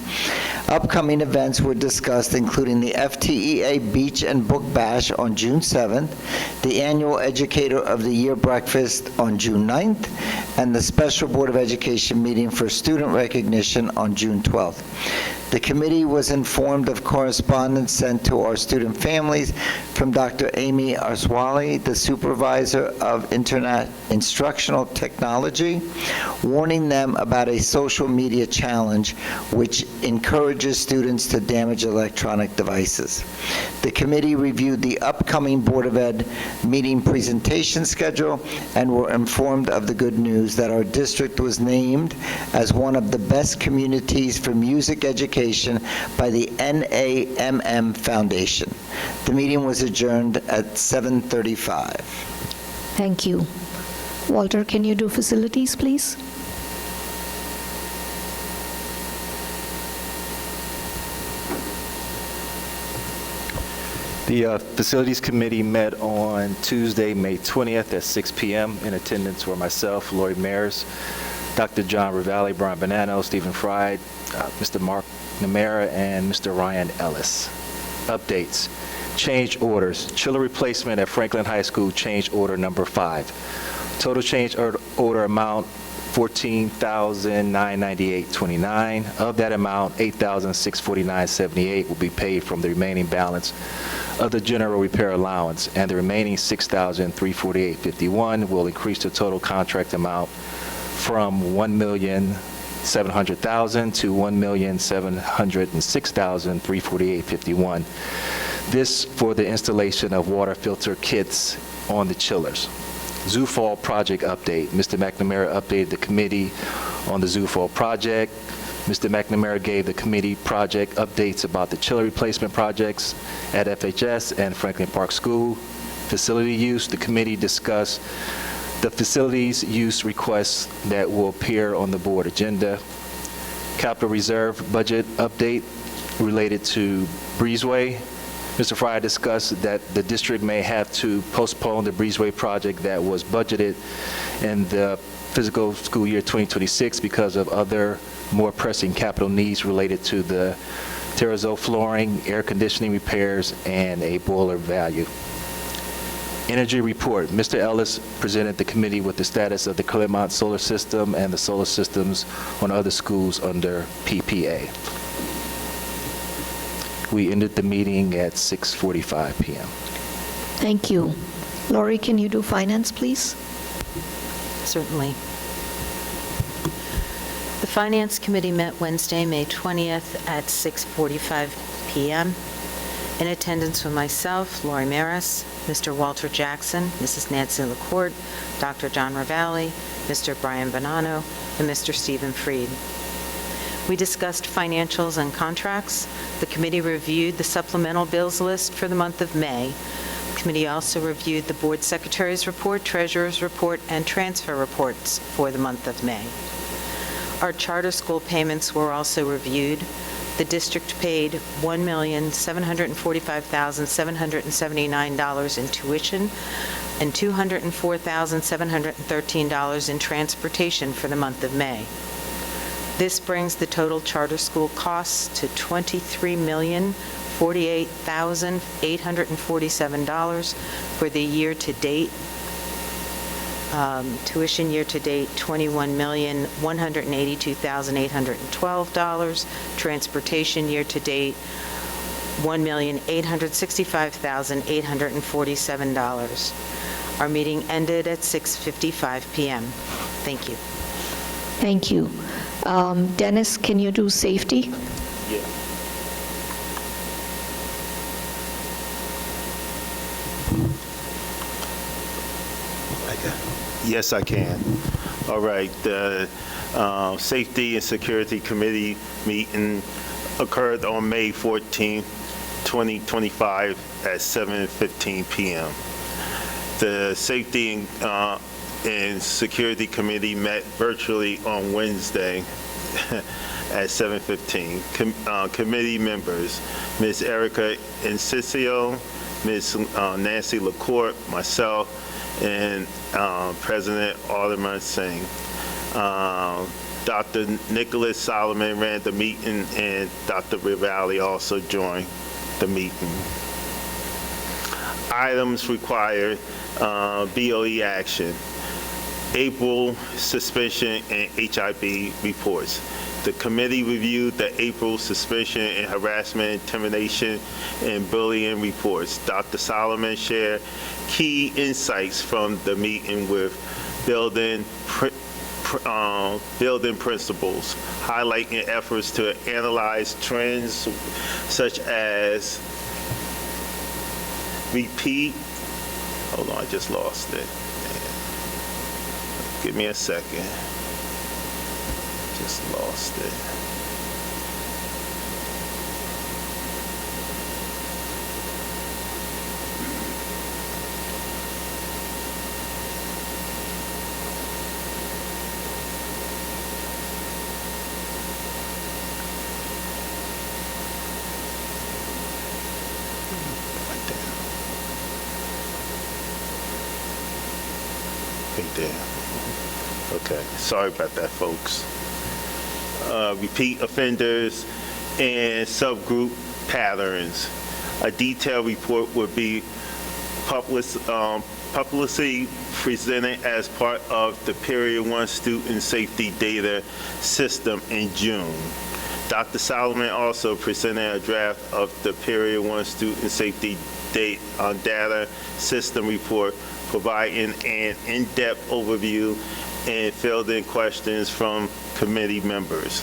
Upcoming events were discussed, including the FTEA Beach and Book Bash on June 7th, the annual Educator of the Year breakfast on June 9th, and the Special Board of Education meeting for student recognition on June 12th. The committee was informed of correspondence sent to our student families from Dr. Amy Arswali, the supervisor of instructional technology, warning them about a social media challenge which encourages students to damage electronic devices. The committee reviewed the upcoming Board of Ed meeting presentation schedule and were informed of the good news that our district was named as one of the best communities for music education by the NAMM Foundation. The meeting was adjourned at 7:35. Thank you. Walter, can you do facilities, please? The Facilities Committee met on Tuesday, May 20th at 6 p.m. In attendance were myself, Lori Mayers, Dr. John Ravalli, Brian Bonanno, Stephen Fried, Mr. Mark Namera, and Mr. Ryan Ellis. Updates. Change orders. Chiller replacement at Franklin High School, change order number 5. Total change order amount, $14,998.29. Of that amount, $8,649.78 will be paid from the remaining balance of the general repair allowance, and the remaining $6,348.51 will increase the total contract amount from $1,700,000 to $1,706,348.51. This for the installation of water filter kits on the chillers. Zoo Fall project update. Mr. McNamara updated the committee on the Zoo Fall project. Mr. McNamara gave the committee project updates about the chiller replacement projects at FHS and Franklin Park School. Facility use, the committee discussed the facilities use requests that will appear on the board agenda. Capital Reserve budget update related to Breezeway. Mr. Fryer discussed that the district may have to postpone the Breezeway project that was budgeted in the fiscal school year 2026 because of other more pressing capital needs related to the terrazzo flooring, air conditioning repairs, and a boiler value. Energy report. Mr. Ellis presented the committee with the status of the Claremont solar system and the solar systems on other schools under PPA. We ended the meeting at 6:45 p.m. Thank you. Lori, can you do finance, please? Certainly. The Finance Committee met Wednesday, May 20th at 6:45 p.m. In attendance were myself, Lori Maris, Mr. Walter Jackson, Mrs. Nancy LaCourte, Dr. John Ravalli, Mr. Brian Bonanno, and Mr. Stephen Freed. We discussed financials and contracts. The committee reviewed the supplemental bills list for the month of May. The committee also reviewed the board secretary's report, treasurer's report, and transfer reports for the month of May. Our charter school payments were also reviewed. The district paid $1,745,779 in tuition and $204,713 in transportation for the month of May. This brings the total charter school costs to $23,048,847 for the year-to-date. Tuition year-to-date, $21,182,812. Transportation year-to-date, $1,865,847. Our meeting ended at 6:55 p.m. Thank you. Thank you. Dennis, can you do safety? Yeah. Yes, I can. All right. The Safety and Security Committee meeting occurred on May 14, 2025 at 7:15 p.m. The Safety and Security Committee met virtually on Wednesday at 7:15. Committee members, Ms. Erica Encicio, Ms. Nancy LaCourte, myself, and President Alderman Singh. Dr. Nicholas Solomon ran the meeting, and Dr. Ravalli also joined the meeting. Items required BOE action. April suspension and HIB reports. The committee reviewed the April suspension and harassment, intimidation, and bullying reports. Dr. Solomon shared key insights from the meeting with building principles, highlighting efforts to analyze trends such as repeat. Hold on, I just lost it. Give me a second. Just lost it. Right there. Okay, sorry about that, folks. Repeat offenders and subgroup patterns. A detailed report would be publicly presented as part of the Period 1 Student Safety Data System in June. Dr. Solomon also presented a draft of the Period 1 Student Safety Data System report, providing an in-depth overview and filled in questions from committee members.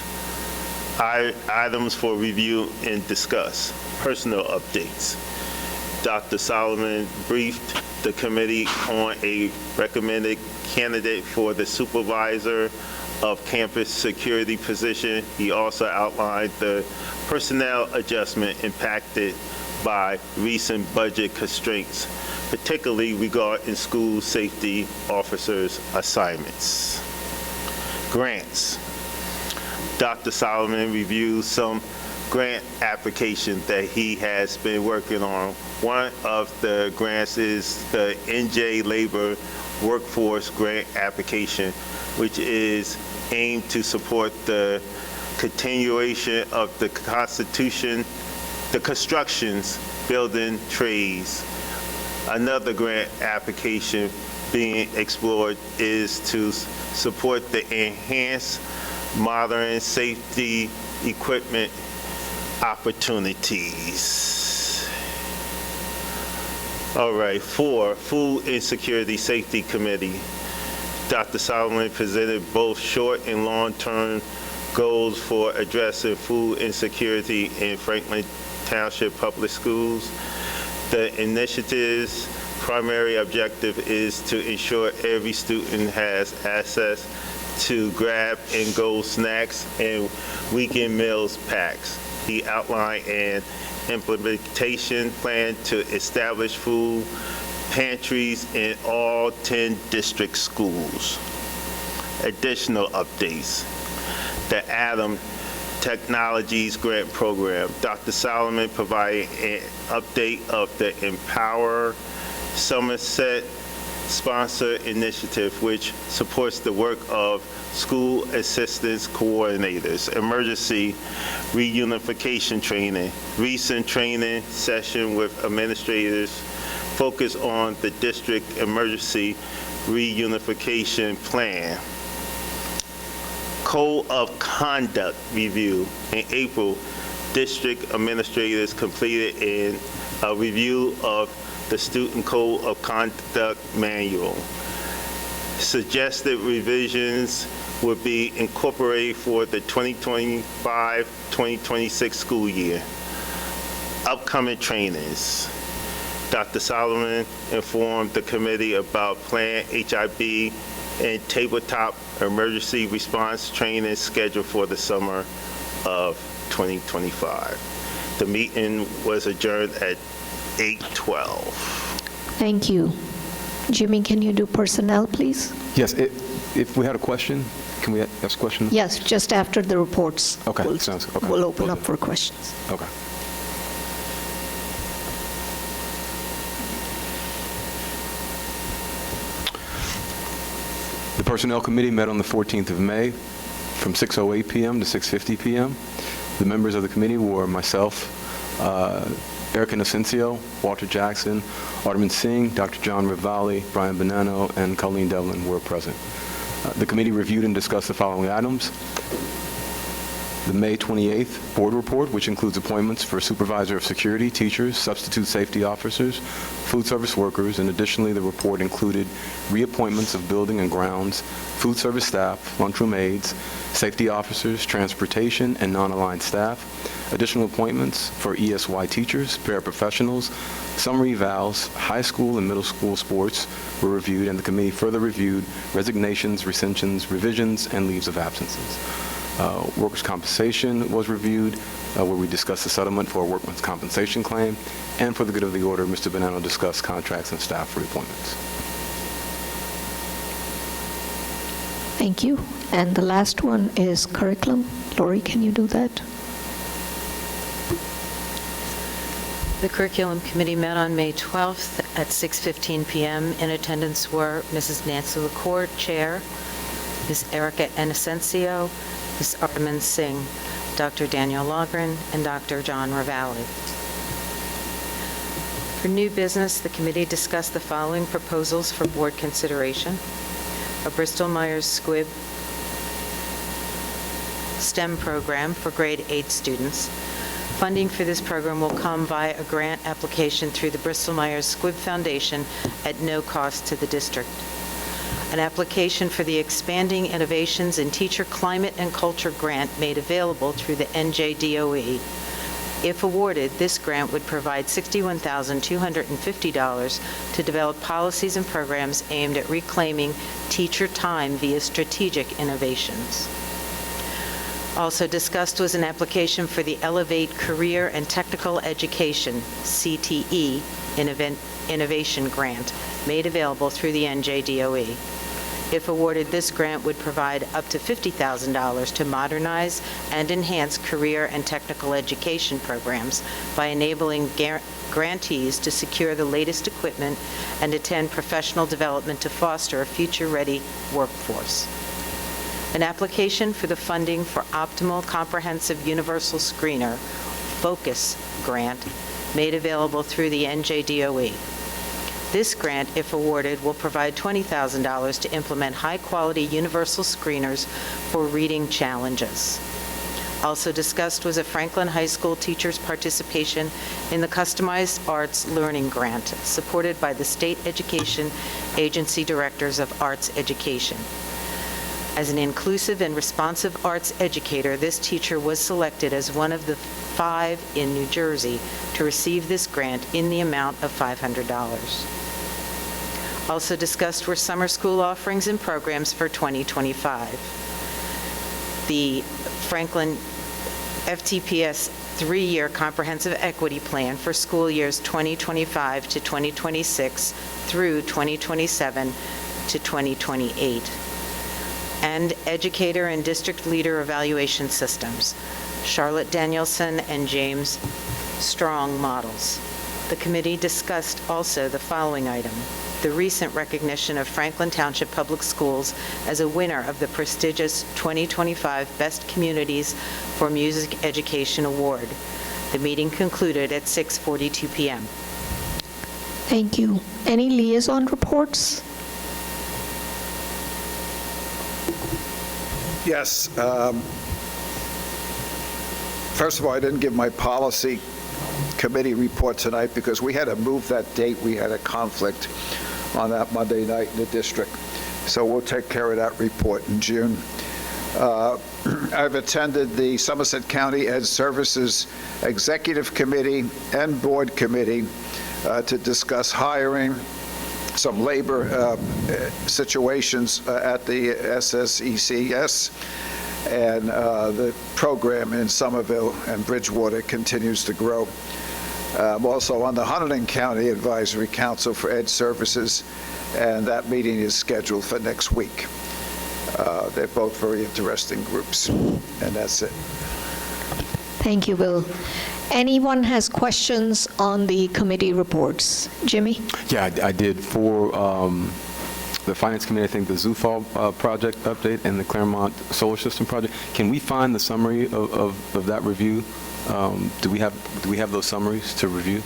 Items for review and discuss. Personal updates. Dr. Solomon briefed the committee on a recommended candidate for the supervisor of campus security position. He also outlined the personnel adjustment impacted by recent budget constraints, particularly regarding school safety officers' assignments. Grants. Dr. Solomon reviewed some grant applications that he has been working on. One of the grants is the NJ Labor Workforce Grant application, which is aimed to support the continuation of the constructions building trades. Another grant application being explored is to support the enhanced modern safety equipment opportunities. All right, 4, Food Insecurity Safety Committee. Dr. Solomon presented both short and long-term goals for addressing food insecurity in Franklin Township Public Schools. The initiative's primary objective is to ensure every student has access to grab-and-go snacks and weekend meals packs. He outlined an implementation plan to establish food pantries in all 10 district schools. Additional updates. The ADAM Technologies Grant Program. Dr. Solomon provided an update of the Empower Somerset sponsored initiative, which supports the work of school assistance coordinators, emergency reunification training, recent training session with administrators focused on the district emergency reunification plan. Code of Conduct review. In April, district administrators completed a review of the Student Code of Conduct Manual. Suggested revisions would be incorporated for the 2025-2026 school year. Upcoming trainings. Dr. Solomon informed the committee about planned HIB and tabletop emergency response training scheduled for the summer of 2025. The meeting was adjourned at 8:12. Thank you. Jimmy, can you do personnel, please? Yes, if we had a question, can we ask a question? Yes, just after the reports. Okay, sounds good. Okay. We'll open Will up do. for questions. Okay. The Personnel Committee met on the 14th of May from 6:08 p.m. to 6:50 p.m. The members of the committee were myself, Eric Inocencio, Walter Jackson, Alderman Singh, Dr. John Rivali, Brian Bonanno, and Colleen Devlin were present. The committee reviewed and discussed the following items. The May 28th board report, which includes appointments for supervisor of security, teachers, substitute safety officers, food service workers, and additionally the report included reappointments of building and grounds, food service staff, lunchroom aides, safety officers, transportation, and non-aligned staff, additional appointments for ESY teachers, paraprofessionals, summer evals, high school and middle school sports were reviewed, and the committee further reviewed resignations, recensions, revisions, and leaves of absences. Workers' compensation was reviewed, where we discussed the settlement for a workman's compensation claim, and for the good of the order, Mr. Bonanno discussed contracts and staff reappointments. Thank you. And the last one is curriculum. Lori, can you do that? The Curriculum Committee met on May 12th at 6:15 p.m. In attendance were Mrs. Nancy LaCourt, Chair, Ms. Erica Inocencio, Ms. Armin Singh, Dr. Daniel Logren, and Dr. John Rivali. For new business, the committee discussed the following proposals for board consideration. A Bristol-Myers Squibb STEM program for grade 8 students. Funding for this program will come via a grant application through the Bristol-Myers Squibb Foundation at no cost to the district. An application for the Expanding Innovations in Teacher Climate and Culture Grant made available through the NJDOE, If awarded, this grant would provide $61,250 to develop policies and programs aimed at reclaiming teacher time via strategic innovations. Also discussed was an application for the Elevate Career and Technical Education, CTE, Innovation Grant, made available through the NJDOE. If awarded, this grant would provide up to $50,000 to modernize and enhance career and technical education programs by enabling grantees to secure the latest equipment and attend professional development to foster a future-ready workforce. An application for the funding for Optimal Comprehensive Universal Screener, FOCUS grant, made available through the NJDOE. This grant, if awarded, will provide $20,000 to implement high-quality universal screeners for reading challenges. Also discussed was a Franklin High School teacher's participation in the Customized Arts Learning Grant, supported by the State Education Agency Directors of Arts Education. As an inclusive and responsive arts educator, this teacher was selected as one of the 5 in New Jersey to receive this grant in the amount of $500. Also discussed were summer school offerings and programs for 2025. The Franklin FTPS 3-year comprehensive equity plan for school years 2025 to 2026 through 2027 to 2028. And educator and district leader evaluation systems, Charlotte Danielson and James Strong models. The committee discussed also the following item: the recent recognition of Franklin Township Public Schools as a winner of the prestigious 2025 Best Communities for Music Education Award. The meeting concluded at 6:42 p.m. Thank you. Any liaison reports? Yes. First of all, I didn't give my policy committee report tonight because we had to move that date. We had a conflict on that Monday night in the district. So we'll take care of that report in June. I've attended the Somerset County Ed Services Executive Committee and Board Committee to discuss hiring, some labor situations at the SSECS, and the program in Somerville and Bridgewater continues to grow. I'm also on the Hunterdon County Advisory Council for Ed Services, and that meeting is scheduled for next week. They're both very interesting groups, and that's it. Thank you, Bill. Anyone has questions on the committee reports? Jimmy? Yeah, I did for the Finance Committee, I think the Zufall project update and the Claremont Solar System project. Can we find the summary of that review? Do we have those summaries to review?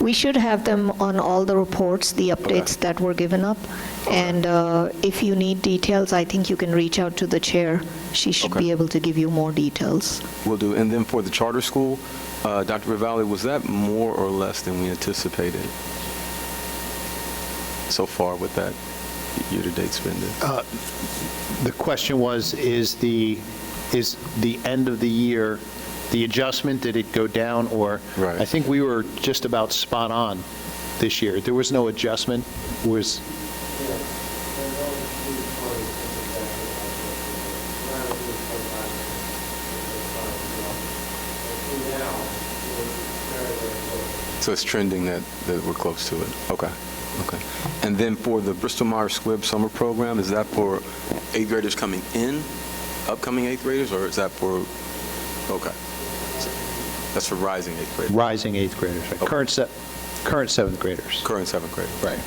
We should have them on all the reports, the updates that were given up. And if you need details, I think you can reach out to the chair. She should be able to give you more details. Will do. And then for the charter school, Dr. Rivali, was that more or less than we anticipated so far with that year-to-date spending? The question was, is the end of the year, the adjustment, did it go down, or? Right. I think we were just about spot on this year. There was no adjustment. Was So it's trending that we're close to it. Okay. Okay. And then for the Bristol-Myers Squibb summer program, is that for 8th graders coming in, upcoming 8th graders, or is that for, okay. That's for rising 8th graders? rising 8th graders, right? Okay. Current 7th graders. Current 7th graders. Right.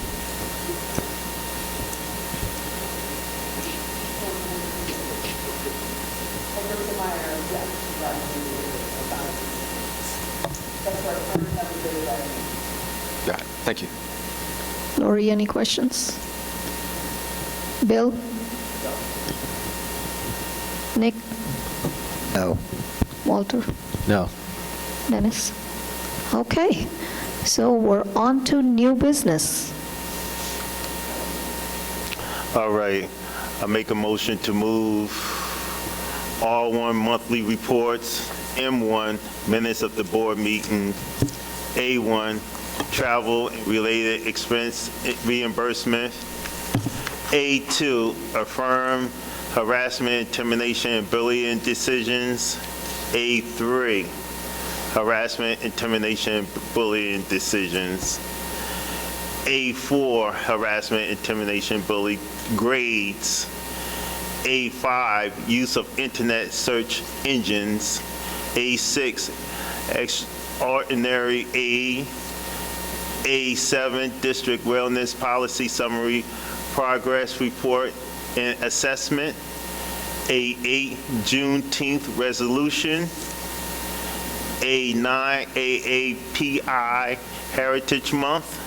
Got it. Thank you. Lori, any questions? Bill? Nick? No. Walter? No. Dennis? Okay, so we're on to new business. All right, I make a motion to move all 1 monthly reports M1, minutes of the board meeting. A1, travel and related expense reimbursement. A2, affirm harassment, intimidation, and bullying decisions. A3, harassment, intimidation, and bullying decisions. A4, harassment, intimidation, bullying grades. A5, use of internet search engines. A6, extraordinary aid. A7, district wellness policy summary, progress report and assessment. A8, Juneteenth resolution. A9, AAPI Heritage Month.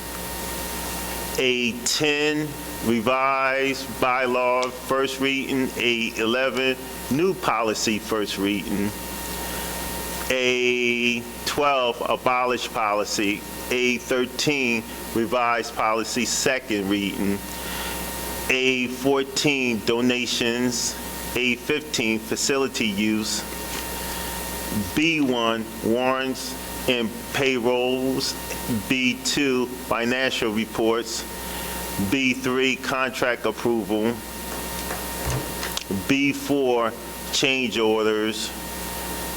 A10, revised bylaw first reading. A11, new policy first reading. A12, abolish policy. A13, revised policy second reading. A14, donations. A15, facility use. B1, warrants and payrolls. B2, financial reports. B3, contract approval. B4, change orders.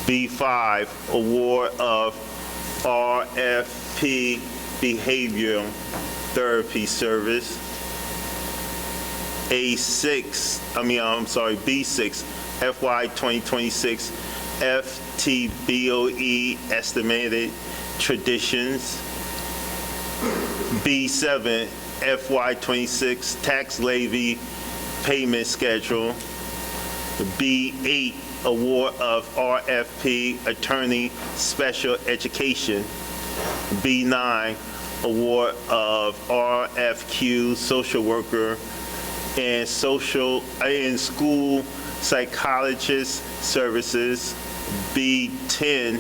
B5, award of RFP behavioral therapy service. B6, FY 2026 FTBOE estimated traditions. B7, FY 26 tax levy payment schedule. B8, award of RFP attorney special education. B9, award of RFQ social worker and school psychologist services. B10,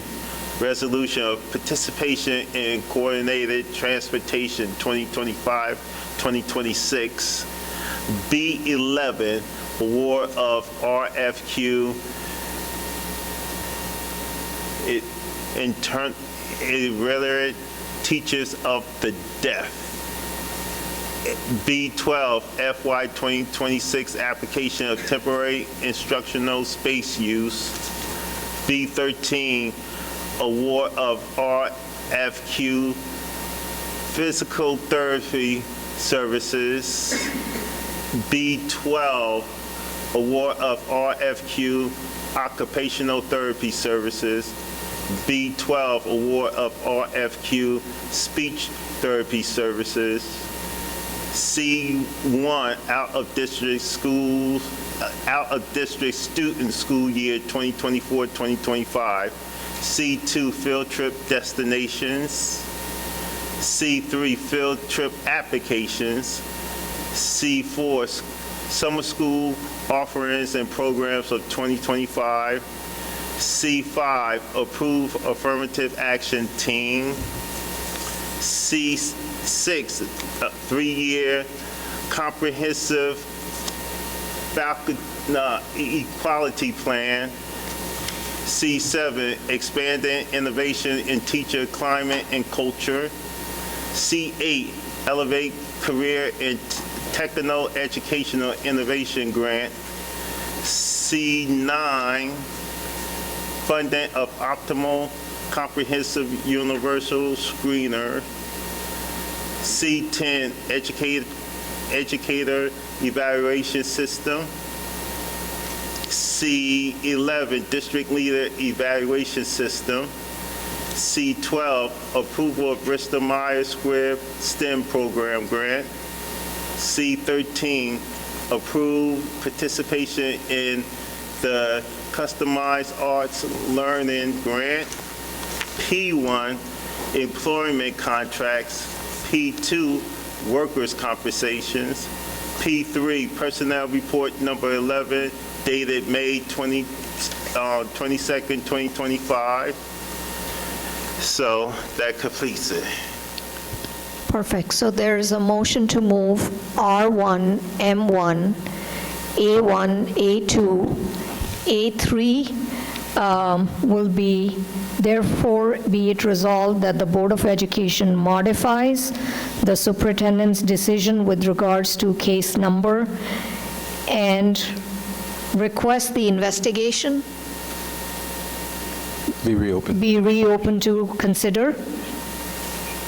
resolution of participation in coordinated transportation 2025-2026. B11, award of RFQ illiterate teachers of the deaf. B12, FY 2026 application of temporary instructional space use. B13, award of RFQ physical therapy services. B12, award of RFQ occupational therapy services. B12, award of RFQ speech therapy services. C1, out of district student school year 2024-2025. C2, field trip destinations. C3, field trip applications. C4, summer school offerings and programs of 2025. C5, approve affirmative action team. C6, 3-year comprehensive equality plan. C7, expanding innovation in teacher climate and culture. C8, elevate career and techno-educational innovation grant. C9, funding of optimal comprehensive universal screener. C10, educator evaluation system. C11, district leader evaluation system. C12, approval of Bristol Myers Squibb STEM program grant. C13, approve participation in the customized arts learning grant. P1, employment contracts. P2, workers' compensations. P3, personnel report number 11, dated May 22nd, 2025. So that completes it. Perfect. So there is a motion to move R1, M1, A1, A2, A3, will be, therefore be it resolved that the Board of Education modifies the superintendent's decision with regards to case number and request the investigation Be reopened. be reopened to consider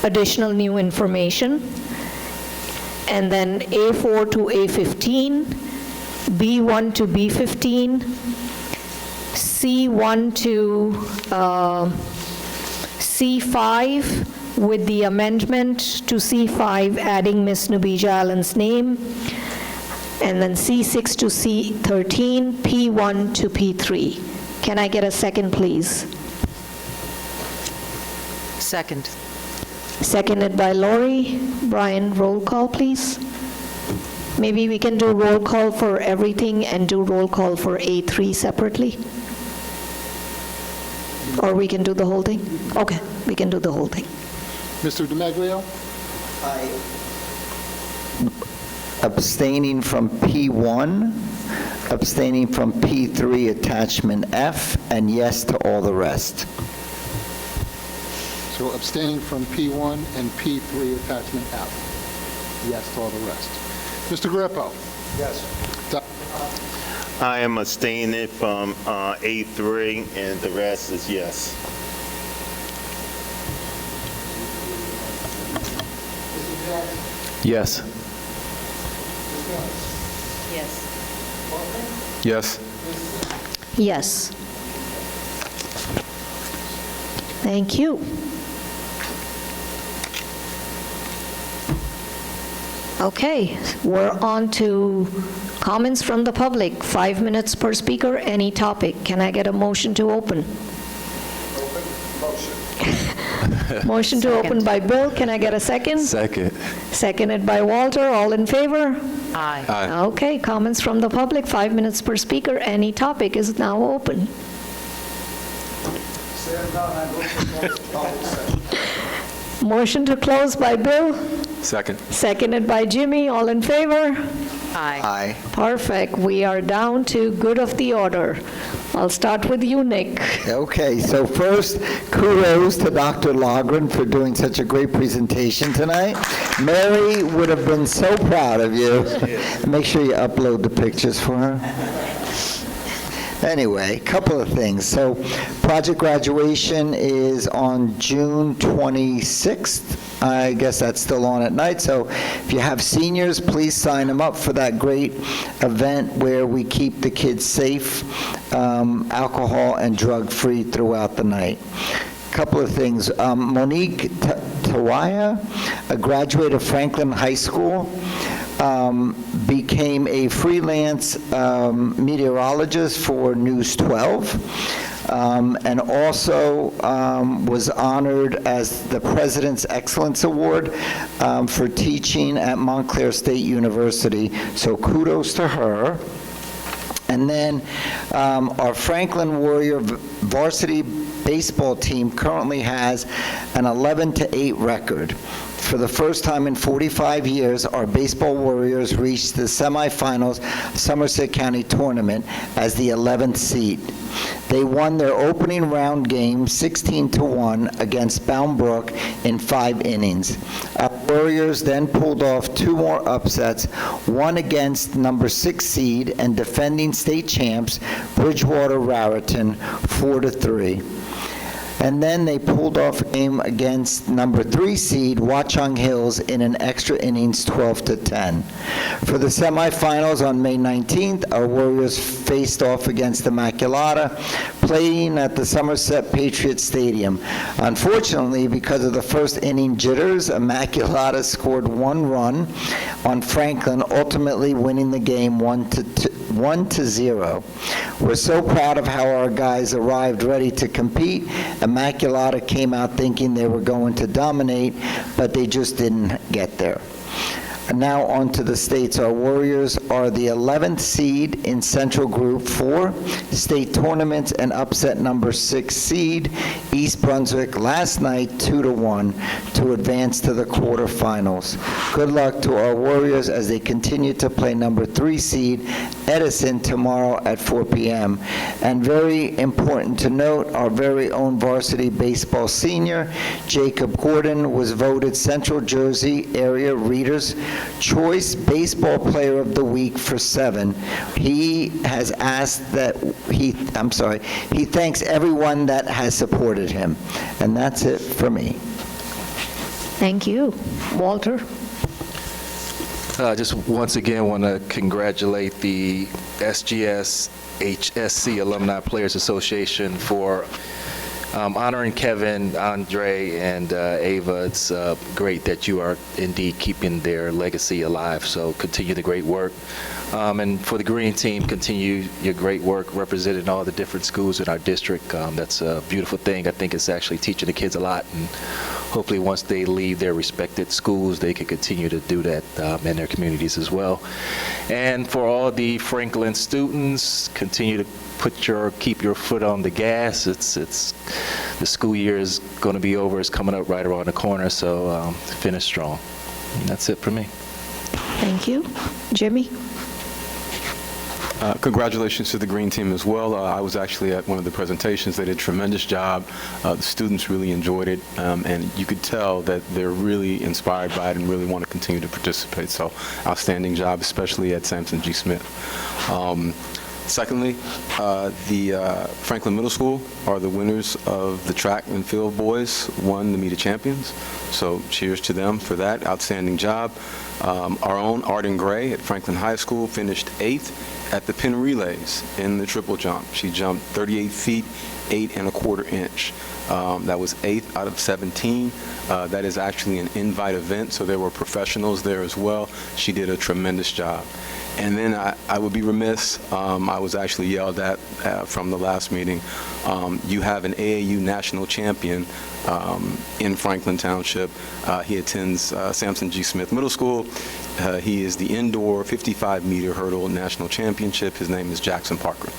additional new information. And then A4 to A15, B1 to B15, C1 to C5 with the amendment to C5 adding Ms. Nubija Allen's name, and then C6 to C13, P1 to P3. Can I get a second, please? Second. Seconded by Lori. Brian, roll call, please. Maybe we can do roll call for everything and do roll call for A3 separately? Or we can do the whole thing? Okay, we can do the whole thing. Mr. DiMaglio? Abstaining from P1, abstaining from P3 attachment F, and yes to all the rest. So abstaining from P1 and P3 attachment F. Yes to all the rest. Mr. Grippo? Yes. I am abstaining from A3, and the rest is yes. Yes. Yes. Yes. Yes. Thank you. Okay, we're on to comments from the public. 5 minutes per speaker, any topic. Can I get a motion to open? Motion to open by Bill. Can I get a second? Second. Seconded by Walter. All in favor? Aye. Aye. Okay, comments from the public, 5 minutes per speaker. Any topic is now open. Motion to close by Bill, Second. seconded by Jimmy. All in favor? Aye. Aye. Perfect. We are down to good of the order. I'll start with you, Nick. Okay, so first, kudos to Dr. Logren for doing such a great presentation tonight. Mary would have been so proud of you. Make sure you upload the pictures for her. Anyway, a couple of things. So project graduation is on June 26th. I guess that's still on at night. So if you have seniors, please sign them up for that great event where we keep the kids safe, alcohol and drug-free throughout the night. Couple of things. Monique Tawaya, a graduate of Franklin High School, became a freelance meteorologist for News 12, and also was honored as the President's Excellence Award for teaching at Montclair State University. So kudos to her. And then our Franklin Warrior varsity baseball team currently has an 11-8 record. For the first time in 45 years, our baseball Warriors reached the semifinals Somerset County Tournament as the 11th seed. They won their opening round game 16-1 against Bound Brook in 5 innings. Our Warriors then pulled off 2 more upsets, one against number 6 seed and defending state champs Bridgewater Raritan 4-3. And then they pulled off a game against number 3 seed Watchung Hills in an extra innings 12-10. For the semifinals on May 19th, our Warriors faced off against Immaculata, playing at the Somerset Patriot Stadium. Unfortunately, because of the first inning jitters, Immaculata scored 1 run on Franklin, ultimately winning the game 1-0. We're so proud of how our guys arrived ready to compete. Immaculata came out thinking they were going to dominate, but they just didn't get there. And now on to the states. Our Warriors are the 11th seed in Central Group 4 state tournaments and upset number 6 seed East Brunswick last night 2-1 to advance to the quarterfinals. Good luck to our Warriors as they continue to play number 3 seed Edison tomorrow at 4 p.m. And very important to note, our very own varsity baseball senior, Jacob Gordon, was voted Central Jersey Area Readers' Choice Baseball Player of the Week for 7. He has asked that he thanks everyone that has supported him. And that's it for me. Thank you. Walter? Just once again want to congratulate the SGS HSC Alumni Players Association for honoring Kevin, Andre, and Ava. It's great that you are indeed keeping their legacy alive, so continue the great work. And for the Green Team, continue your great work representing all the different schools in our district. That's a beautiful thing. I think it's actually teaching the kids a lot, and hopefully once they leave their respected schools, they can continue to do that in their communities as well. And for all the Franklin students, continue to keep your foot on the gas. The school year is going to be over. It's coming up right around the corner, so finish strong. And that's it for me. Thank you. Jimmy? Congratulations to the Green Team as well. I was actually at one of the presentations. They did a tremendous job. The students really enjoyed it, and you could tell that they're really inspired by it and really want to continue to participate. So outstanding job, especially at Sampson G. Smith. Secondly, the Franklin Middle School are the winners of the track and field boys, won the Meet of Champions. So cheers to them for that. Outstanding job. Our own Arden Gray at Franklin High School finished 8th at the pin relays in the triple jump. She jumped 38 feet, 8 1/4 inch. That was 8th out of 17. That is actually an invite event, so there were professionals there as well. She did a tremendous job. And then I would be remiss, I was actually yelled at from the last meeting. You have an AAU national champion in Franklin Township. He attends Sampson G. Smith Middle School. He is the indoor 55-meter hurdle national championship. His name is Jackson Parker.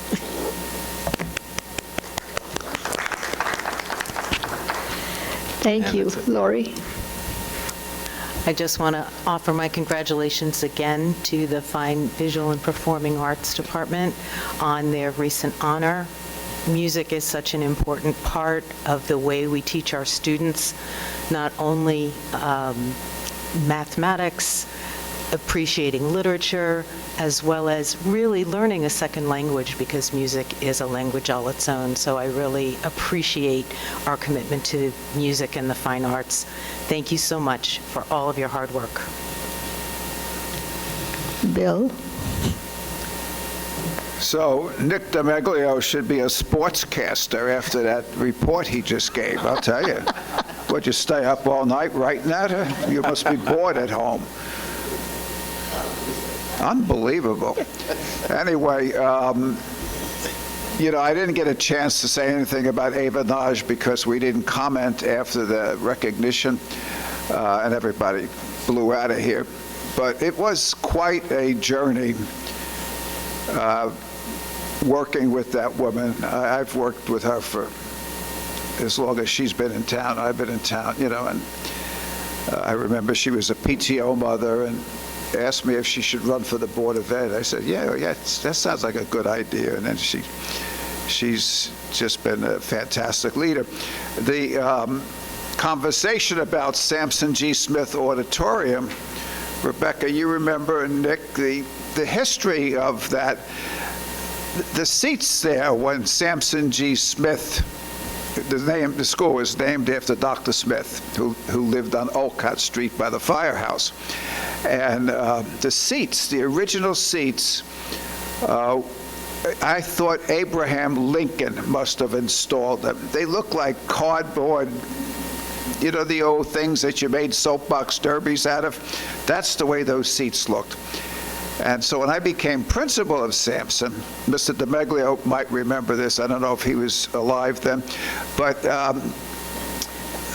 Thank you. Lori? I just want to offer my congratulations again to the Fine Visual and Performing Arts Department on their recent honor. Music is such an important part of the way we teach our students, not only mathematics, appreciating literature, as well as really learning a second language, because music is a language all its own. So I really appreciate our commitment to music and the fine arts. Thank you so much for all of your hard work. Bill? So Nick D'Ameglio should be a sportscaster after that report he just gave, I'll tell you. Would you stay up all night writing that? You must be bored at home. Unbelievable. Anyway, you know, I didn't get a chance to say anything about Ava Naj because we didn't comment after the recognition, and everybody blew out of here. But it was quite a journey working with that woman. I've worked with her for as long as she's been in town. I've been in town, you know, and I remember she was a PTO mother and asked me if she should run for the Board of Ed. I said, yeah, that sounds like a good idea. And then she's just been a fantastic leader. The conversation about Sampson G. Smith Auditorium, Rebecca, you remember, and Nick, the history of that, the seats there when Sampson G. Smith, the school was named after Dr. Smith, who lived on Olcott Street by the firehouse. And the seats, the original seats, I thought Abraham Lincoln must have installed them. They look like cardboard, you know, the old things that you made soapbox derbies out of. That's the way those seats looked. And so when I became principal of Sampson, Mr. D'Ameglio might remember this. I don't know if he was alive then, but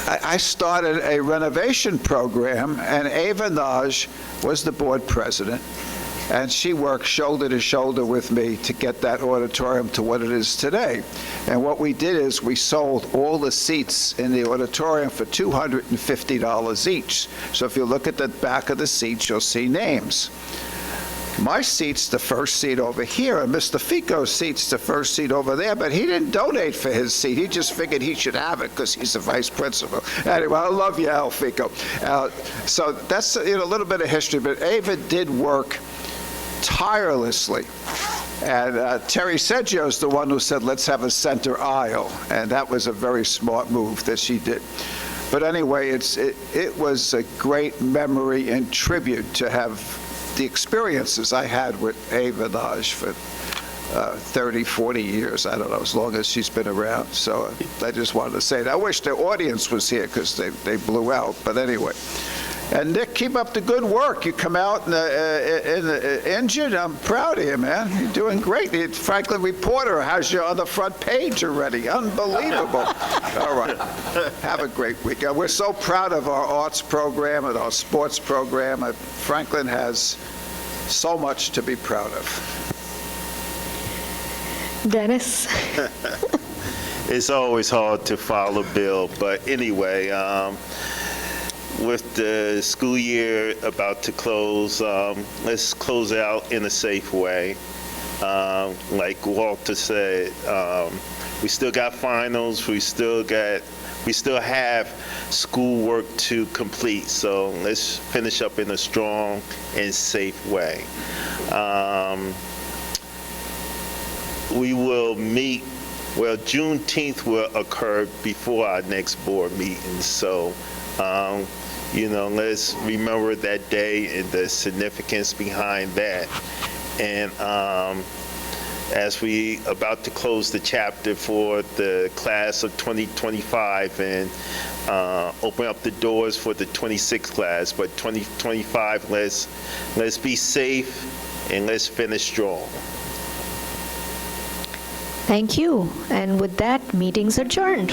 I started a renovation program, and Ava Naj was the board president, and she worked shoulder to shoulder with me to get that auditorium to what it is today. And what we did is we sold all the seats in the auditorium for $250 each. So if you look at the back of the seats, you'll see names. my seat's the first seat over here, and Mr. Fico's seat's the first seat over there, but he didn't donate for his seat. He just figured he should have it because he's the vice principal. Anyway, I love you, Al Fico. So that's a little bit of history, but Ava did work tirelessly. And Terry Seggio's the one who said, let's have a center aisle, and that was a very smart move that she did. But anyway, it was a great memory and tribute to have the experiences I had with Ava Naj for 30, 40 years, I don't know, as long as she's been around. So I just wanted to say that. I wish the audience was here because they blew out, but anyway. And Nick, keep up the good work. You come out injured. I'm proud of you, man. You're doing great. The Franklin Reporter has you on the front page already. Unbelievable. All right. Have a great weekend. We're so proud of our arts program and our sports program. Franklin has so much to be proud of. Dennis? It's always hard to follow Bill, but anyway, with the school year about to close, let's close out in a safe way. Like Walter said, we still got finals, we still have schoolwork to complete, so let's finish up in a strong and safe way. We will meet, well, Juneteenth will occur before our next board meeting, so let's remember that day and the significance behind that. And as we about to close the chapter for the class of 2025 and open up the doors for the 26th class, but 2025, let's be safe and let's finish strong. Thank you. And with that, meeting's adjourned.